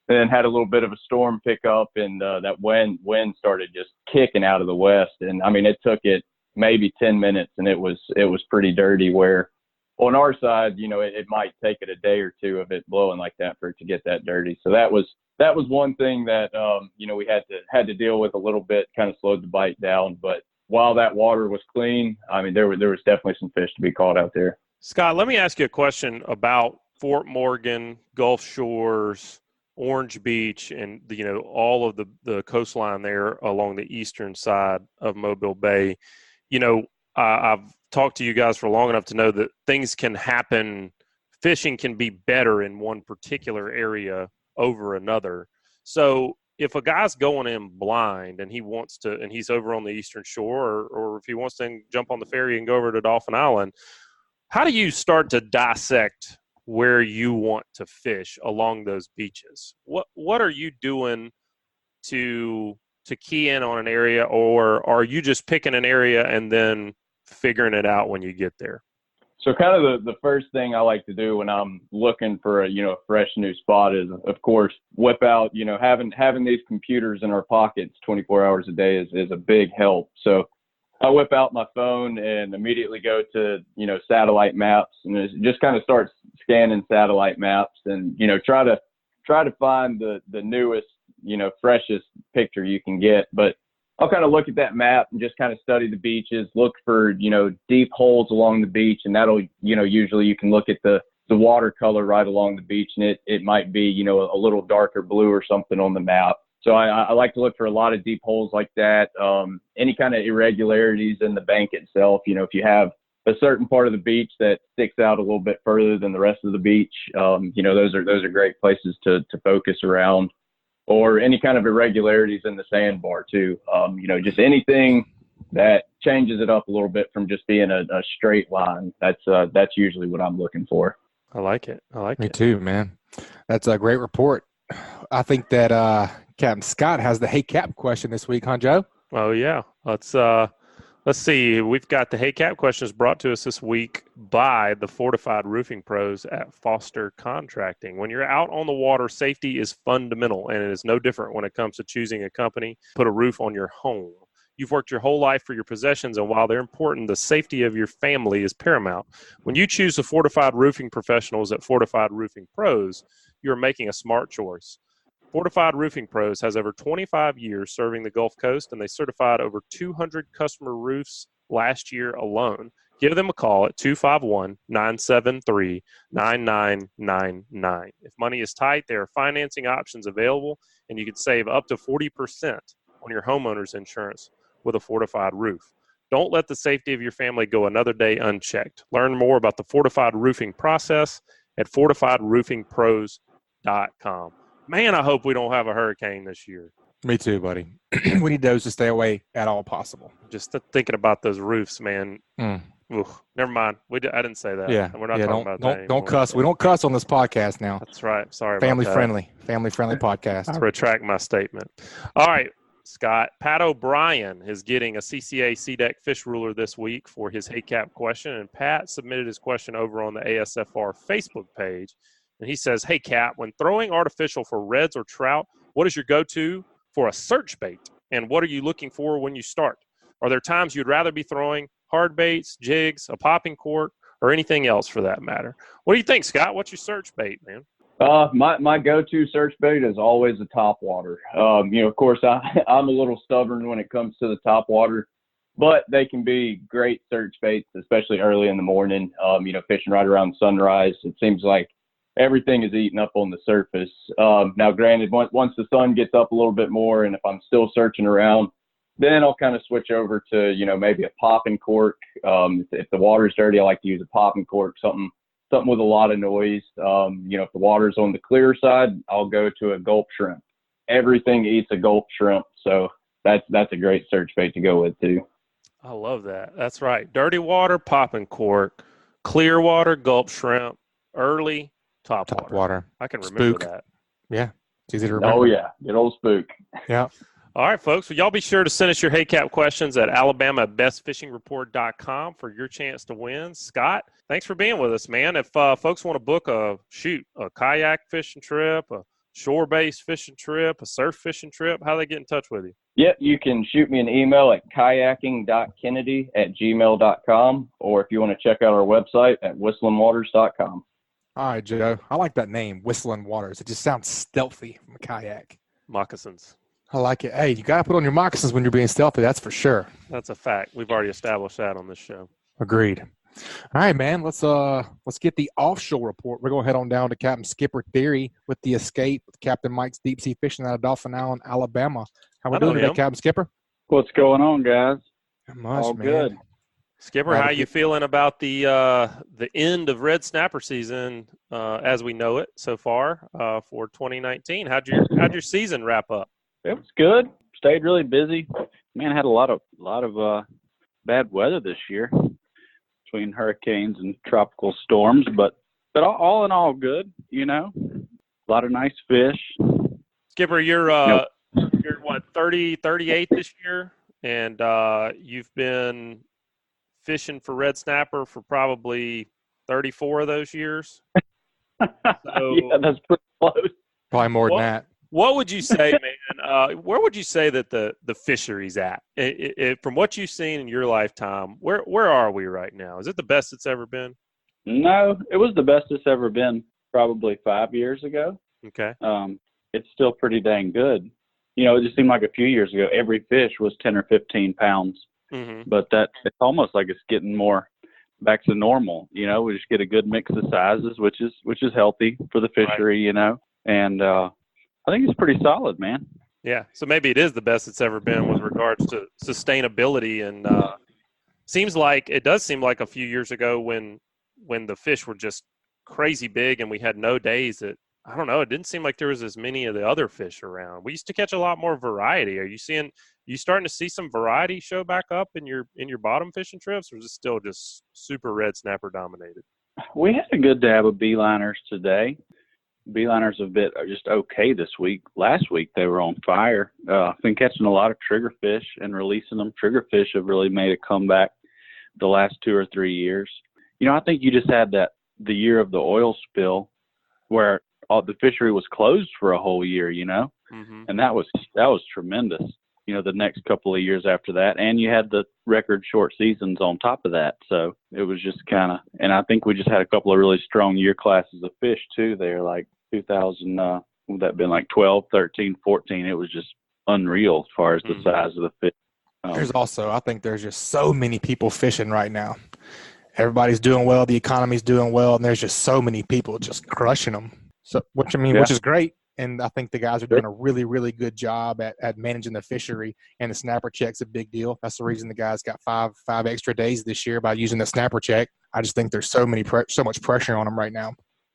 [SPEAKER 4] then had a little bit of a storm pick up, and that wind started just kicking out of the west. And I mean, it took it maybe 10 minutes, and it was pretty dirty, where on our side, it might take it a day or two of it blowing like that for it to get that dirty. So that was one thing that, we had to deal with a little bit, kind of slowed the bite down. But while that water was clean, I mean, there was definitely some fish to be caught out there.
[SPEAKER 1] Scott, let me ask you a question about Fort Morgan, Gulf Shores, Orange Beach, and all of the coastline there along the eastern side of Mobile Bay. I've talked to you guys for long enough to know that things can happen. Fishing can be better in one particular area over another. So if a guy's going in blind and he's over on the eastern shore, or if he wants to jump on the ferry and go over to Dauphin Island, how do you start to dissect where you want to fish along those beaches? What are you doing to to key in on an area, or are you just picking an area and then figuring it out when you get there?
[SPEAKER 4] So kind of the first thing I like to do when I'm looking for a, fresh new spot is, of course, whip out, having these computers in our pockets 24 hours a day is a big help. So I whip out my phone and immediately go to, satellite maps, and just kind of start scanning satellite maps and, try to find the newest, freshest picture you can get. But I'll kind of look at that map and just kind of study the beaches, look for, deep holes along the beach. And that'll, usually you can look at the watercolor right along the beach, and it might be, a little darker blue or something on the map. So I like to look for a lot of deep holes like that. Any kind of irregularities in the bank itself, if you have a certain part of the beach that sticks out a little bit further than the rest of the beach, those are great places to focus around. Or any kind of irregularities in the sandbar too. Just anything that changes it up a little bit from just being a straight line. That's usually what I'm looking for.
[SPEAKER 1] I like it.
[SPEAKER 2] Me too, man. That's a great report. I think that Captain Scott has the Hey Cap question this week, huh, Joe?
[SPEAKER 1] Oh yeah. Let's see. We've got the Hey Cap questions brought to us this week by the Fortified Roofing Pros at Foster Contracting. When you're out on the water, safety is fundamental, and it is no different when it comes to choosing a company to put a roof on your home. You've worked your whole life for your possessions, and while they're important, the safety of your family is paramount. When you choose the Fortified Roofing Professionals at Fortified Roofing Pros, you're making a smart choice. Fortified Roofing Pros has over 25 years serving the Gulf Coast, and they certified over 200 customer roofs last year alone. Give them a call at 251-973-9999. If money is tight, there are financing options available, and you can save up to 40% on your homeowner's insurance with a fortified roof. Don't let the safety of your family go another day unchecked. Learn more about the fortified roofing process at fortifiedroofingpros.com. Man, I hope we don't have a hurricane this year.
[SPEAKER 2] Me too, buddy. We need those to stay away at all possible.
[SPEAKER 1] Just thinking about those roofs, man. Oof, never mind. I didn't say that.
[SPEAKER 2] Yeah,
[SPEAKER 1] we're not talking about that.
[SPEAKER 2] Don't cuss. We don't cuss on this podcast now.
[SPEAKER 1] That's right. Sorry.
[SPEAKER 2] Family
[SPEAKER 1] about
[SPEAKER 2] friendly podcast.
[SPEAKER 1] I retract my statement. All right, Scott. Pat O'Brien is getting a CCA CDEC fish ruler this week for his Hey Cap question, and Pat submitted his question over on the ASFR Facebook page. And he says, hey, Cap, when throwing artificial for reds or trout, what is your go-to for a search bait? And what are you looking for when you start? Are there times you'd rather be throwing hard baits, jigs, a popping cork, or anything else for that matter? What do you think, Scott? What's your search bait, man?
[SPEAKER 4] My go-to search bait is always a topwater. Of course, I'm a little stubborn when it comes to the topwater, but they can be great search baits, especially early in the morning, fishing right around sunrise. It seems like everything is eaten up on the surface. Now, granted, once the sun gets up a little bit more, and if I'm still searching around, then I'll kind of switch over to, maybe a popping cork. If the water's dirty, I like to use a popping cork, something with a lot of noise. If the water's on the clear side, I'll go to a gulp shrimp. Everything eats a gulp shrimp, so that's a great search bait to go with too.
[SPEAKER 1] I love that. That's right. Dirty water, popping cork, clear water, gulp shrimp, early. Top water. I can remember that.
[SPEAKER 2] Yeah. It's easy to remember.
[SPEAKER 4] Oh, yeah. Good old spook.
[SPEAKER 2] Yeah.
[SPEAKER 1] All right, folks. Well, y'all be sure to send us your Hey Cap questions at alabamabestfishingreport.com for your chance to win. Scott, thanks for being with us, man. If folks want to book a kayak fishing trip, a shore-based fishing trip, a surf fishing trip, how do they get in touch with you?
[SPEAKER 4] Yeah, you can shoot me an email at kayaking.kennedy@gmail.com, or if you want to check out our website at whistlinwaters.com.
[SPEAKER 2] All right, Joe. I like that name, Whistling Waters. It just sounds stealthy from a kayak.
[SPEAKER 1] Moccasins.
[SPEAKER 2] I like it. Hey, you got to put on your moccasins when you're being stealthy. That's for sure.
[SPEAKER 1] That's a fact. We've already established that on this show.
[SPEAKER 2] Agreed. All right, man. Let's get the offshore report. We're going to head on down to Captain Skipper Theory with the escape with Captain Mike's deep sea fishing out of Dauphin Island, Alabama. How we doing today, Captain Skipper?
[SPEAKER 5] What's going on, guys?
[SPEAKER 2] Not much,
[SPEAKER 5] all
[SPEAKER 2] man.
[SPEAKER 5] Good.
[SPEAKER 1] Skipper, how you feeling about the end of red snapper season as we know it so far for 2019? How'd your season wrap up?
[SPEAKER 5] It was good. Stayed really busy. Man, had a lot of bad weather this year between hurricanes and tropical storms, but all in all good. A lot of nice fish.
[SPEAKER 1] Skipper, you're 38 this year, and you've been fishing for red snapper for probably 34 of those years. So,
[SPEAKER 5] yeah, that's pretty close.
[SPEAKER 2] Probably more than that.
[SPEAKER 1] What would you say, man? Where would you say that the fishery's at? From what you've seen in your lifetime, where are we right now? Is it the best it's ever been?
[SPEAKER 5] No, it was the best it's ever been probably 5 years ago.
[SPEAKER 1] Okay.
[SPEAKER 5] It's still pretty dang good. You know, it just seemed like a few years ago, every fish was 10 or 15 pounds.
[SPEAKER 1] Mm-hmm.
[SPEAKER 5] But it's almost like it's getting more back to normal. You know, we just get a good mix of sizes, which is healthy for the fishery, right. You know, and I think it's pretty solid, man.
[SPEAKER 1] Yeah. So maybe it is the best it's ever been with regards to sustainability. And it does seem like a few years ago when the fish were just crazy big and we had no days that, I don't know, it didn't seem like there was as many of the other fish around. We used to catch a lot more variety. Are you starting to see some variety show back up in your bottom fishing trips, or is it still just super red snapper dominated?
[SPEAKER 5] We had a good dab of beeliners today. Beeliners are just okay this week. Last week they were on fire. I've been catching a lot of triggerfish and releasing them. Triggerfish have really made a comeback the last 2 or 3 years. You know, I think you just had the year of the oil spill where the fishery was closed for a whole year, you know,
[SPEAKER 1] mm-hmm.
[SPEAKER 5] and that was tremendous. You know, the next couple of years after that, and you had the record short seasons on top of that. So it was just kind of, and I think we just had a couple of really strong year classes of fish too there, like 2000, would that have been like 12, 13, 14. It was just unreal as far as the size of the fish.
[SPEAKER 2] I think there's just so many people fishing right now. Everybody's doing well. The economy's doing well. And there's just so many people just crushing them. So, which is great. And I think the guys are doing a really, really good job at managing the fishery. And the snapper check's a big deal. That's the reason the guys got five extra days this year by using the snapper check. I just think there's so much pressure on them right now.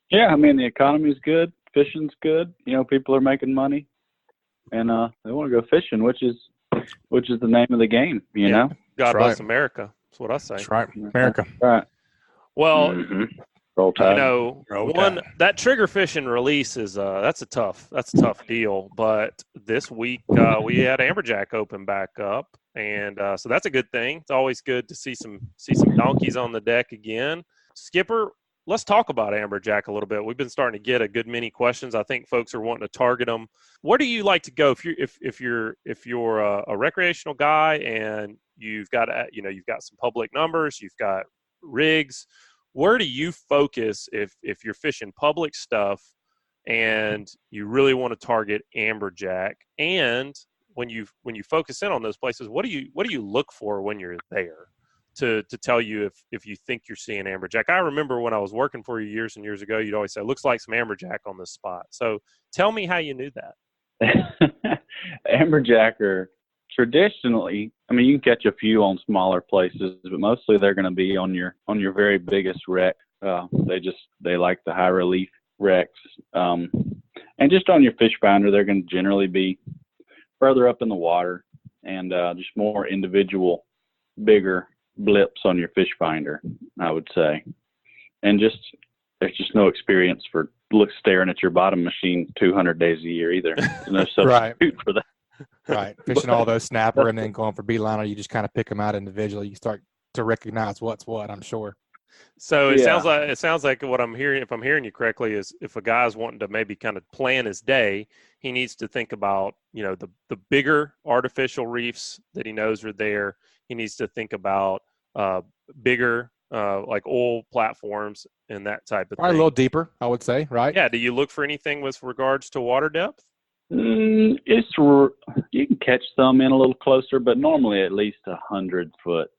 [SPEAKER 5] Yeah, I mean, the economy's good. Fishing's good. You know, people are making money. And they want to go fishing, which is the name of the game, you know?
[SPEAKER 1] God bless America. That's what I say.
[SPEAKER 2] That's right. America.
[SPEAKER 5] Right.
[SPEAKER 1] Well,
[SPEAKER 5] Roll Tide.
[SPEAKER 1] You know, that trigger fishing release is that's a tough deal. But this week we had amberjack open back up, and so that's a good thing. It's always good to see some donkeys on the deck again. Skipper, let's talk about amberjack a little bit. We've been starting to get a good many questions. I think folks are wanting to target them. Where do you like to go if you're a recreational guy and you've got some public numbers, you've got rigs? Where do you focus if you're fishing public stuff and you really want to target amberjack? And when you focus in on those places, what do you look for when you're there to tell you if you think you're seeing amberjack? I remember when I was working for you years and years ago, you'd always say, "It looks like some amberjack on this spot." So tell me how you knew that.
[SPEAKER 5] Amberjack are traditionally, I mean, you can catch a few on smaller places, but mostly they're going to be on your very biggest wreck. They like the high relief wrecks, and just on your fish finder, they're going to generally be further up in the water and just more individual, bigger blips on your fish finder, I would say. And there's just no experience for staring at your bottom machine 200 days a year either. There's no substitute for that.
[SPEAKER 2] Right. Fishing all those snapper and then going for beeliner, you just kind of pick them out individually. You start to recognize what's what, I'm sure.
[SPEAKER 1] So it sounds like what I'm hearing, if I'm hearing you correctly, is if a guy's wanting to maybe kind of plan his day, he needs to think about, you know, the bigger artificial reefs that he knows are there. He needs to think about bigger like oil platforms and that type of thing.
[SPEAKER 2] A little deeper, I would say, right?
[SPEAKER 1] Yeah. Do you look for anything with regards to water depth?
[SPEAKER 5] You can catch some in a little closer, but normally at least 100 foot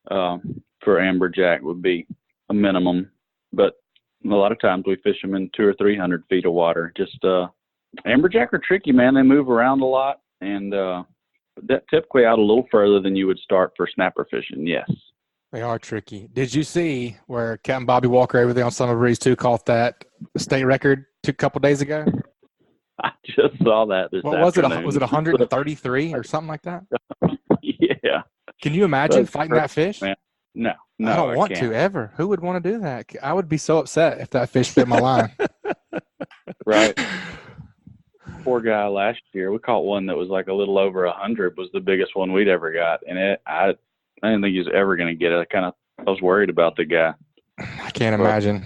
[SPEAKER 5] for amberjack would be a minimum. But a lot of times we fish them in 200 or 300 feet of water. Just amberjack are tricky, man. They move around a lot, and that typically out a little further than you would start for snapper fishing. Yes,
[SPEAKER 2] they are tricky. Did you see where Captain Bobby Walker over there on Summer Breeze 2 caught that state record a couple days ago?
[SPEAKER 5] I just saw that this afternoon.
[SPEAKER 2] Was it 133 or something like that?
[SPEAKER 5] Yeah.
[SPEAKER 2] Can you imagine fighting that fish?
[SPEAKER 5] Man. No,
[SPEAKER 2] I don't want to ever. Who would want to do that? I would be so upset if that fish bit my line.
[SPEAKER 5] Right. poor guy last year, we caught one that was like a little over 100, was the biggest one we'd ever got. And I didn't think he was ever going to get it. I was worried about the guy.
[SPEAKER 2] I can't imagine.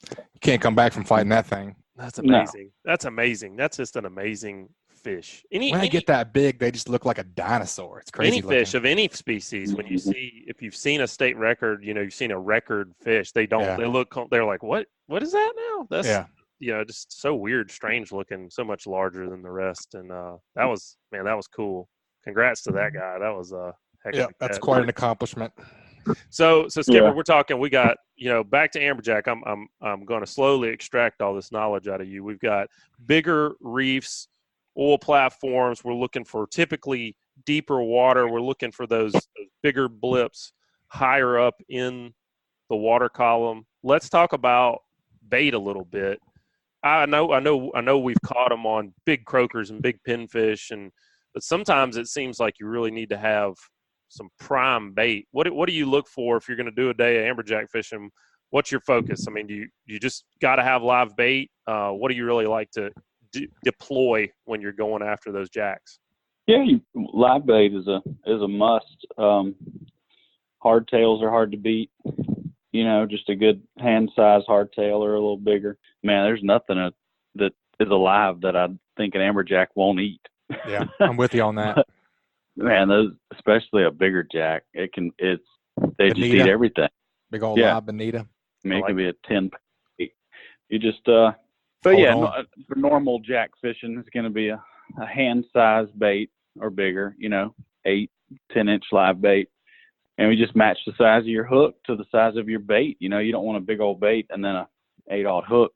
[SPEAKER 2] You can't come back from fighting that thing.
[SPEAKER 1] That's amazing. No. That's amazing. That's just an amazing fish.
[SPEAKER 2] When they get that big, they just look like a dinosaur. It's crazy.
[SPEAKER 1] Any fish of any species, when you see, if you've seen a state record, you've seen a record fish, they don't. Yeah. They're like, what is that now? That's just so weird, strange looking, so much larger than the rest. And that was cool. Congrats to that guy. That was a heck of a catch.
[SPEAKER 2] That's quite an accomplishment.
[SPEAKER 1] So Skipper, we're talking. We got back to amberjack. I'm going to slowly extract all this knowledge out of you. We've got bigger reefs, oil platforms. We're looking for typically deeper water. We're looking for those bigger blips higher up in the water column. Let's talk about bait a little bit. I know we've caught them on big croakers and big pinfish, but sometimes it seems like you really need to have some prime bait. What do you look for if you're going to do a day of amberjack fishing? What's your focus? I mean, do you just got to have live bait? What do you really like to deploy when you're going after those jacks?
[SPEAKER 5] Yeah, live bait is a must. Hardtails are hard to beat. Just a good hand-sized hardtail or a little bigger. Man, there's nothing that is alive that I think an amberjack won't eat.
[SPEAKER 2] Yeah, I'm with you on that.
[SPEAKER 5] Man, those, especially a bigger jack, they just eat everything.
[SPEAKER 2] Big old live bonita.
[SPEAKER 5] I mean, it can be a 10. You just, for normal jack fishing, it's going to be a hand-sized bait or bigger, 8, 10-inch live bait. And we just match the size of your hook to the size of your bait. You don't want a big old bait and then a 8-aught hook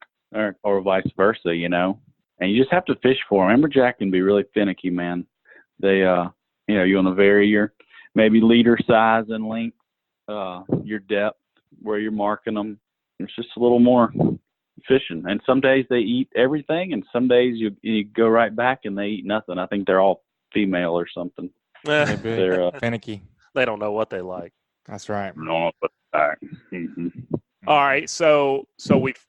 [SPEAKER 5] or vice versa, And you just have to fish for them. Amberjack can be really finicky, man. They, you want to vary your maybe leader size and length, your depth, where you're marking them. It's just a little more fishing. And some days they eat everything, and some days you go right back and they eat nothing. I think they're all female or something.
[SPEAKER 2] They're finicky.
[SPEAKER 1] They don't know what they like.
[SPEAKER 2] That's right.
[SPEAKER 5] No, but mm-hmm.
[SPEAKER 1] All right, so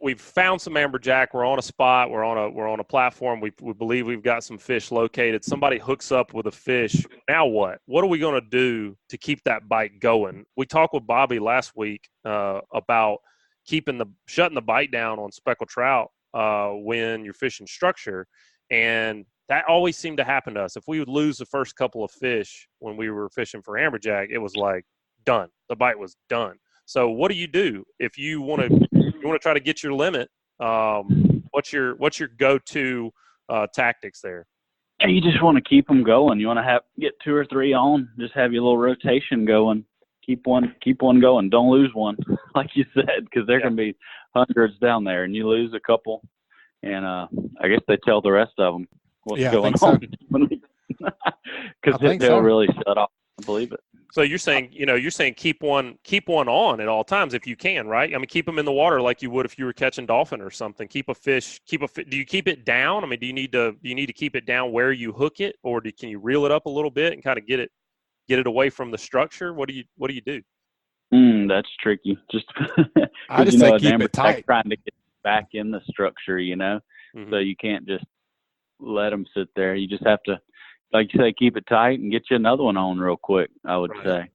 [SPEAKER 1] we've found some amberjack. We're on a spot. We're on a platform. We believe we've got some fish located. Somebody hooks up with a fish. Now what? What are we going to do to keep that bite going? We talked with Bobby last week about shutting the bite down on speckled trout when you're fishing structure, and that always seemed to happen to us. If we would lose the first couple of fish when we were fishing for amberjack, it was like done. The bite was done. So what do you do if you want to try to get your limit? What's your go-to tactics there?
[SPEAKER 5] Yeah, you just want to keep them going. You want to get 2 or 3 on. Just have your little rotation going. Keep one going. Don't lose one, like you said, because there can be hundreds down there, and you lose a couple, and I guess they tell the rest of them what's going on. Because they'll really shut off. I believe it.
[SPEAKER 1] So you're saying keep one on at all times if you can, right? I mean, keep them in the water like you would if you were catching dolphin or something. Do you keep it down? I mean, do you need to keep it down where you hook it, or can you reel it up a little bit and kind of get it away from the structure? What do you do?
[SPEAKER 5] That's tricky. Just
[SPEAKER 2] I just say keep it tight.
[SPEAKER 5] Trying to get back in the structure, So you can't just let them sit there. You just have to, like you say, keep it tight and get you another one on real quick, I would say.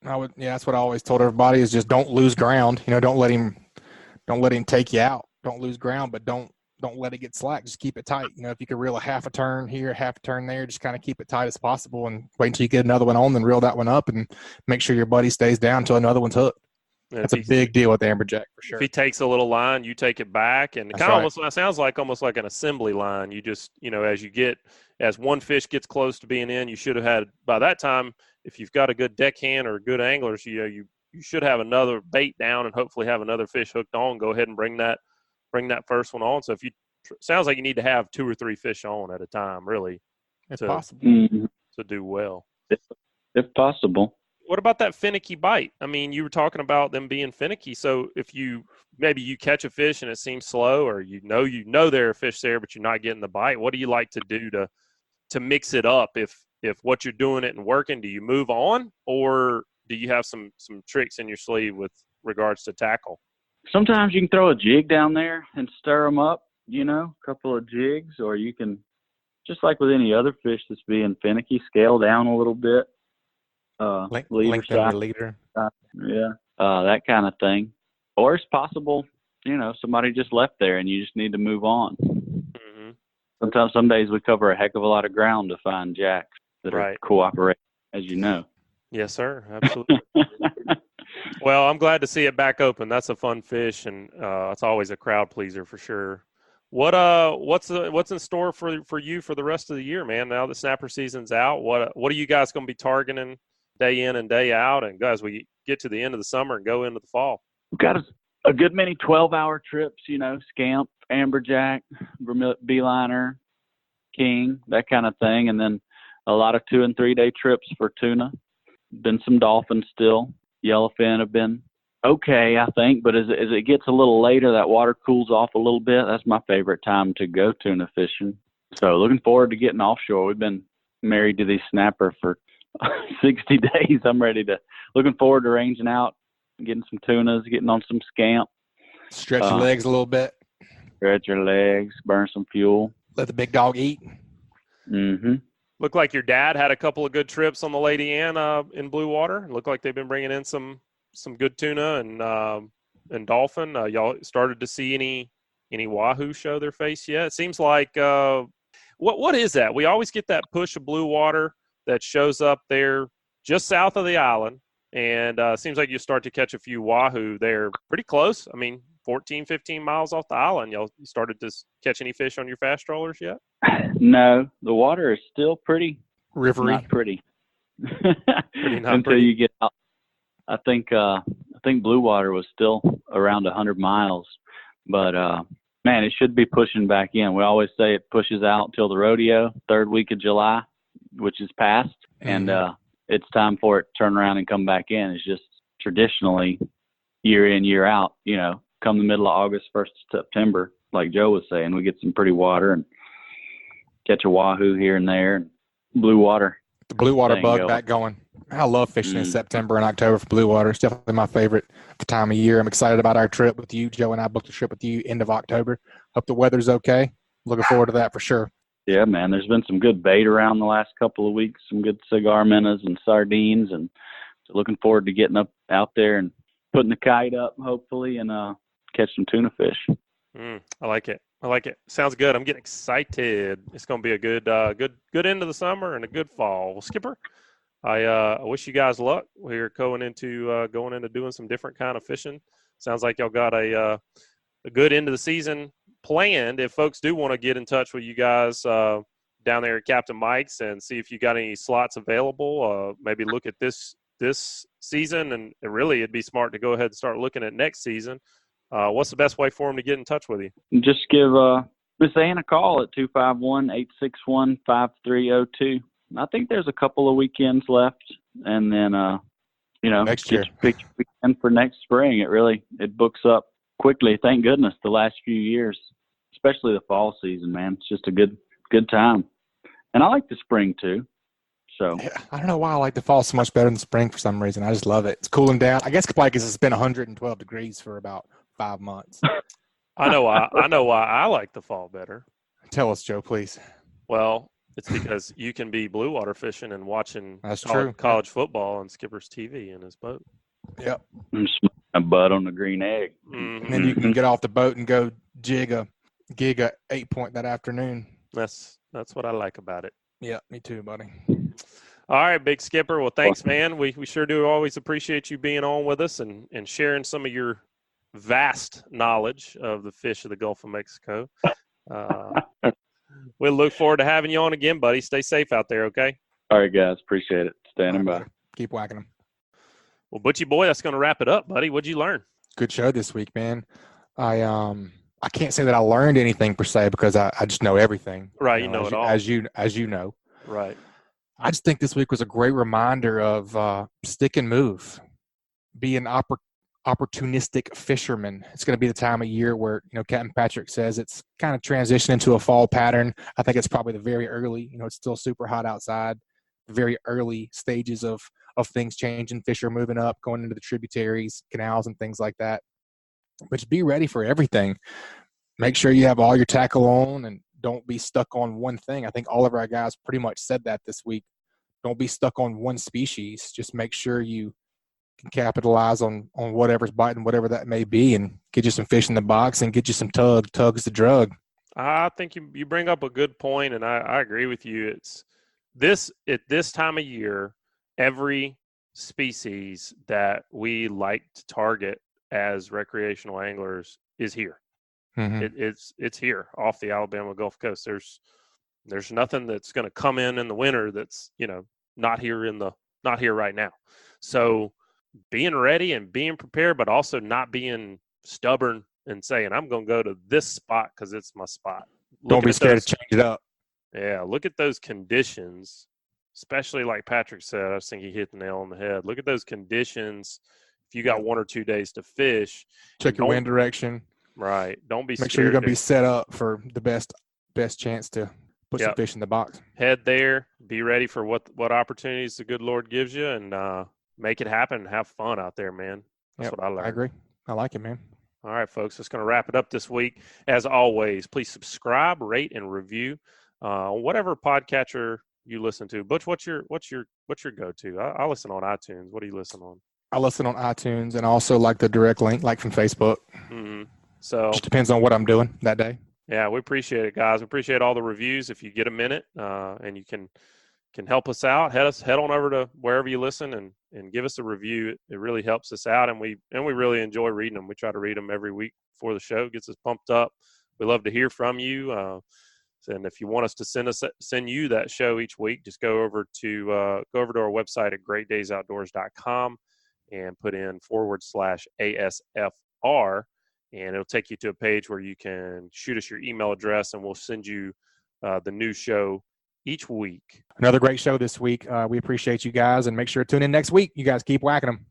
[SPEAKER 2] That's what I always told everybody is just don't lose ground. Don't let him take you out. Don't lose ground, but don't let it get slack. Just keep it tight. If you could reel a half a turn here, half a turn there, just kind of keep it tight as possible and wait until you get another one on, then reel that one up and make sure your buddy stays down until another one's hooked. That's a big deal with the amberjack for sure.
[SPEAKER 1] If he takes a little line, you take it back, and it almost sounds like an assembly line. You just, as one fish gets close to being in, you should have had by that time. If you've got a good deckhand or good anglers, you should have another bait down and hopefully have another fish hooked on. Go ahead and bring that first one on. So sounds like you need to have 2 or 3 fish on at a time, really.
[SPEAKER 2] It's possible
[SPEAKER 1] to do well.
[SPEAKER 5] If possible.
[SPEAKER 1] What about that finicky bite? I mean, you were talking about them being finicky. So if maybe you catch a fish and it seems slow, or you know there are fish there, but you're not getting the bite, what do you like to do to mix it up? If what you're doing it and working, do you move on, or do you have some tricks in your sleeve with regards to tackle?
[SPEAKER 5] Sometimes you can throw a jig down there and stir them up, a couple of jigs, or you can just like with any other fish that's being finicky, scale down a little bit.
[SPEAKER 2] Lengthen your leader.
[SPEAKER 5] That kind of thing. Or it's possible, somebody just left there and you just need to move on.
[SPEAKER 1] Mm-hmm.
[SPEAKER 5] Some days we cover a heck of a lot of ground to find jacks that are cooperating, as you know.
[SPEAKER 1] Yes, sir. Absolutely. Well, I'm glad to see it back open. That's a fun fish, and it's always a crowd pleaser for sure. What's in store for you for the rest of the year, man? Now that snapper season's out, what are you guys going to be targeting day in and day out? And guys, we get to the end of the summer and go into the fall.
[SPEAKER 5] We've got a good many 12-hour trips, scamp, amberjack, beeliner, king, that kind of thing, and then a lot of 2 and 3 day trips for tuna. Been some dolphins still. Yellowfin have been okay, I think, but as it gets a little later, that water cools off a little bit. That's my favorite time to go tuna fishing. So looking forward to getting offshore. We've been married to these snapper for 60 days. Looking forward to ranging out, getting some tunas, getting on some scamp.
[SPEAKER 2] Stretch your legs a little bit.
[SPEAKER 5] Stretch your legs, burn some fuel.
[SPEAKER 2] Let the big dog eat.
[SPEAKER 5] Mm-hmm.
[SPEAKER 1] Looked like your dad had a couple of good trips on the Lady Ann in blue water. Looked like they've been bringing in some good tuna and dolphin. Y'all started to see any wahoo show their face yet? It seems like what is that? We always get that push of blue water that shows up there just south of the island, and it seems like you start to catch a few wahoo there pretty close. I mean, 14, 15 miles off the island. You started to catch any fish on your fast trollers yet?
[SPEAKER 5] No, the water is still pretty
[SPEAKER 2] rivery.
[SPEAKER 5] Not pretty.
[SPEAKER 1] Pretty not
[SPEAKER 5] Until
[SPEAKER 1] pretty.
[SPEAKER 5] you get out. I think blue water was still around 100 miles, but man, it should be pushing back in. We always say it pushes out until the rodeo, 3rd week of July, which is past, and it's time for it to turn around and come back in. It's just traditionally year in, year out, come the middle of August, 1st of September, like Joe was saying, we get some pretty water and catch a wahoo here and there. And blue water.
[SPEAKER 2] The blue water bug back going. I love fishing in September and October for blue water. It's definitely my favorite time of year. I'm excited about our trip with you. Joe and I booked a trip with you end of October. Hope the weather's okay. Looking forward to that for sure.
[SPEAKER 5] Yeah, man. There's been some good bait around the last couple of weeks, some good cigar minnows and sardines, and looking forward to getting out there and putting the kite up, hopefully, and catch some tuna fish.
[SPEAKER 1] I like it. Sounds good. I'm getting excited. It's going to be a good end of the summer and a good fall. Well, Skipper, I wish you guys luck. We're going into doing some different kind of fishing. Sounds like y'all got a good end of the season planned. If folks do want to get in touch with you guys down there at Captain Mike's and see if you got any slots available, maybe look at this season, and really it'd be smart to go ahead and start looking at next season. What's the best way for them to get in touch with you?
[SPEAKER 5] Just give Miss Ann a call at 251-861-5302. I think there's a couple of weekends left, and then
[SPEAKER 2] next year,
[SPEAKER 5] pick your weekend for next spring. It books up quickly. Thank goodness the last few years, especially the fall season, man. It's just a good time, and I like the spring too. So
[SPEAKER 2] yeah, I don't know why I like the fall so much better than spring for some reason. I just love it. It's cooling down. I guess probably because it's been 112 degrees for about 5 months.
[SPEAKER 1] I know why I like the fall better.
[SPEAKER 2] Tell us, Joe, please.
[SPEAKER 1] Well, it's because you can be blue water fishing and watching college football on Skipper's TV in his boat.
[SPEAKER 2] Yep.
[SPEAKER 5] And smoke a butt on the green egg.
[SPEAKER 1] Mm-hmm.
[SPEAKER 2] And then you can get off the boat and go gig a 8-point that afternoon.
[SPEAKER 1] That's what I like about it.
[SPEAKER 2] Yeah, me too, buddy.
[SPEAKER 1] All right, Big Skipper. Well, thanks, man. We sure do always appreciate you being on with us and sharing some of your vast knowledge of the fish of the Gulf of Mexico. We'll look forward to having you on again, buddy. Stay safe out there, okay?
[SPEAKER 5] All right, guys. Appreciate it. Standing by.
[SPEAKER 2] Keep whacking them.
[SPEAKER 1] Well, Butchie boy, that's going to wrap it up, buddy. What'd you learn?
[SPEAKER 2] Good show this week, man. I can't say that I learned anything per se because I just know everything.
[SPEAKER 1] Right, you know it all.
[SPEAKER 2] As you know.
[SPEAKER 1] Right.
[SPEAKER 2] I just think this week was a great reminder of stick and move. Be an opportunistic fisherman. It's going to be the time of year where, Captain Patric says it's kind of transitioning into a fall pattern. I think it's probably the very early, it's still super hot outside, the very early stages of things changing. Fish are moving up, going into the tributaries, canals, and things like that. But just be ready for everything. Make sure you have all your tackle on and don't be stuck on one thing. I think all of our guys pretty much said that this week. Don't be stuck on one species. Just make sure you can capitalize on whatever's biting, whatever that may be, and get you some fish in the box and get you some tug. Tug's the drug.
[SPEAKER 1] I think you bring up a good point, and I agree with you. It's at this time of year, every species that we like to target as recreational anglers is here. Mm-hmm. It's here off the Alabama Gulf Coast. There's nothing that's going to come in the winter that's, not here right now. So being ready and being prepared, but also not being stubborn and saying, I'm going to go to this spot because it's my spot.
[SPEAKER 2] Don't be scared to change it up.
[SPEAKER 1] Yeah, look at those conditions, especially like Patrick said. I think he hit the nail on the head. Look at those conditions. If you got 1 or 2 days to fish,
[SPEAKER 2] check your wind direction.
[SPEAKER 1] Right. Don't be scared.
[SPEAKER 2] Make sure you're going to be set up for the best chance to put some fish in the box.
[SPEAKER 1] Head there. Be ready for what opportunities the good Lord gives you, and make it happen. Have fun out there, man. That's what I learned.
[SPEAKER 2] I agree. I like it, man.
[SPEAKER 1] All right, folks. That's going to wrap it up this week. As always, please subscribe, rate, and review on whatever podcatcher you listen to. Butch, what's your go-to? I listen on iTunes. What do you listen on?
[SPEAKER 2] I listen on iTunes, and also like the direct link, like from Facebook.
[SPEAKER 1] Mm-hmm. So
[SPEAKER 2] just depends on what I'm doing that day.
[SPEAKER 1] Yeah, we appreciate it, guys. We appreciate all the reviews. If you get a minute and you can help us out, head on over to wherever you listen and give us a review. It really helps us out, and we really enjoy reading them. We try to read them every week before the show. It gets us pumped up. We love to hear from you. And if you want us to send you that show each week, just go over to our website at greatdaysoutdoors.com and put in /ASFR. And it'll take you to a page where you can shoot us your email address, and we'll send you the new show each week.
[SPEAKER 2] Another great show this week. We appreciate you guys, and make sure to tune in next week. You guys keep whacking them.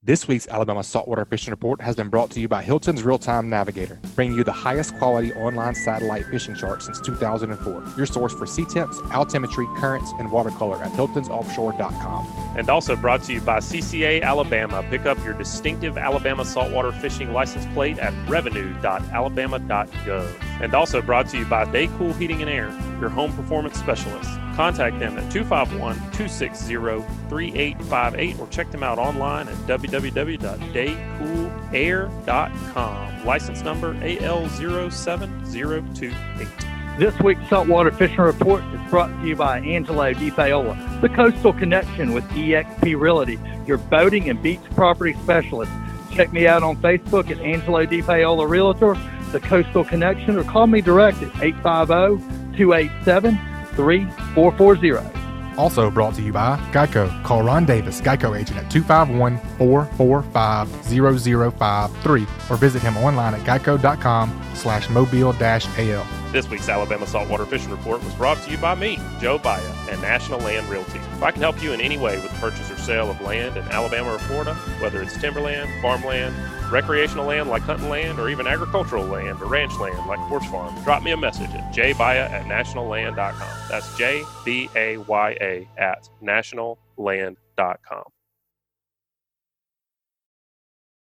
[SPEAKER 2] This week's Alabama Saltwater Fishing Report has been brought to you by Hilton's Real-Time Navigator, bringing you the highest quality online satellite fishing chart since 2004. Your source for sea temps, altimetry, currents, and watercolor at hiltonsoffshore.com.
[SPEAKER 1] And also brought to you by CCA Alabama. Pick up your distinctive Alabama saltwater fishing license plate at revenue.alabama.gov. And also brought to you by Day Cool Heating and Air, your home performance specialist. Contact them at 251-260-3858 or check them out online at www.daycoolair.com. License number AL07028.
[SPEAKER 6] This week's Saltwater Fishing Report is brought to you by Angelo DiPaola, the Coastal Connection with eXp Realty, your boating and beach property specialist. Check me out on Facebook at Angelo DiPaola Realtor, the Coastal Connection, or call me direct at 850-287-3440.
[SPEAKER 2] Also brought to you by Geico. Call Ron Davis, Geico agent at 251-445-0053 or visit him online at geico.com/mobile-al.
[SPEAKER 1] This week's Alabama Saltwater Fishing Report was brought to you by me, Joe Baya, and National Land Realty. If I can help you in any way with the purchase or sale of land in Alabama or Florida, whether it's timberland, farmland, recreational land like hunting land, or even agricultural land or ranch land like horse farm, drop me a message at jbaya@nationalland.com. That's JBAYA@nationalland.com.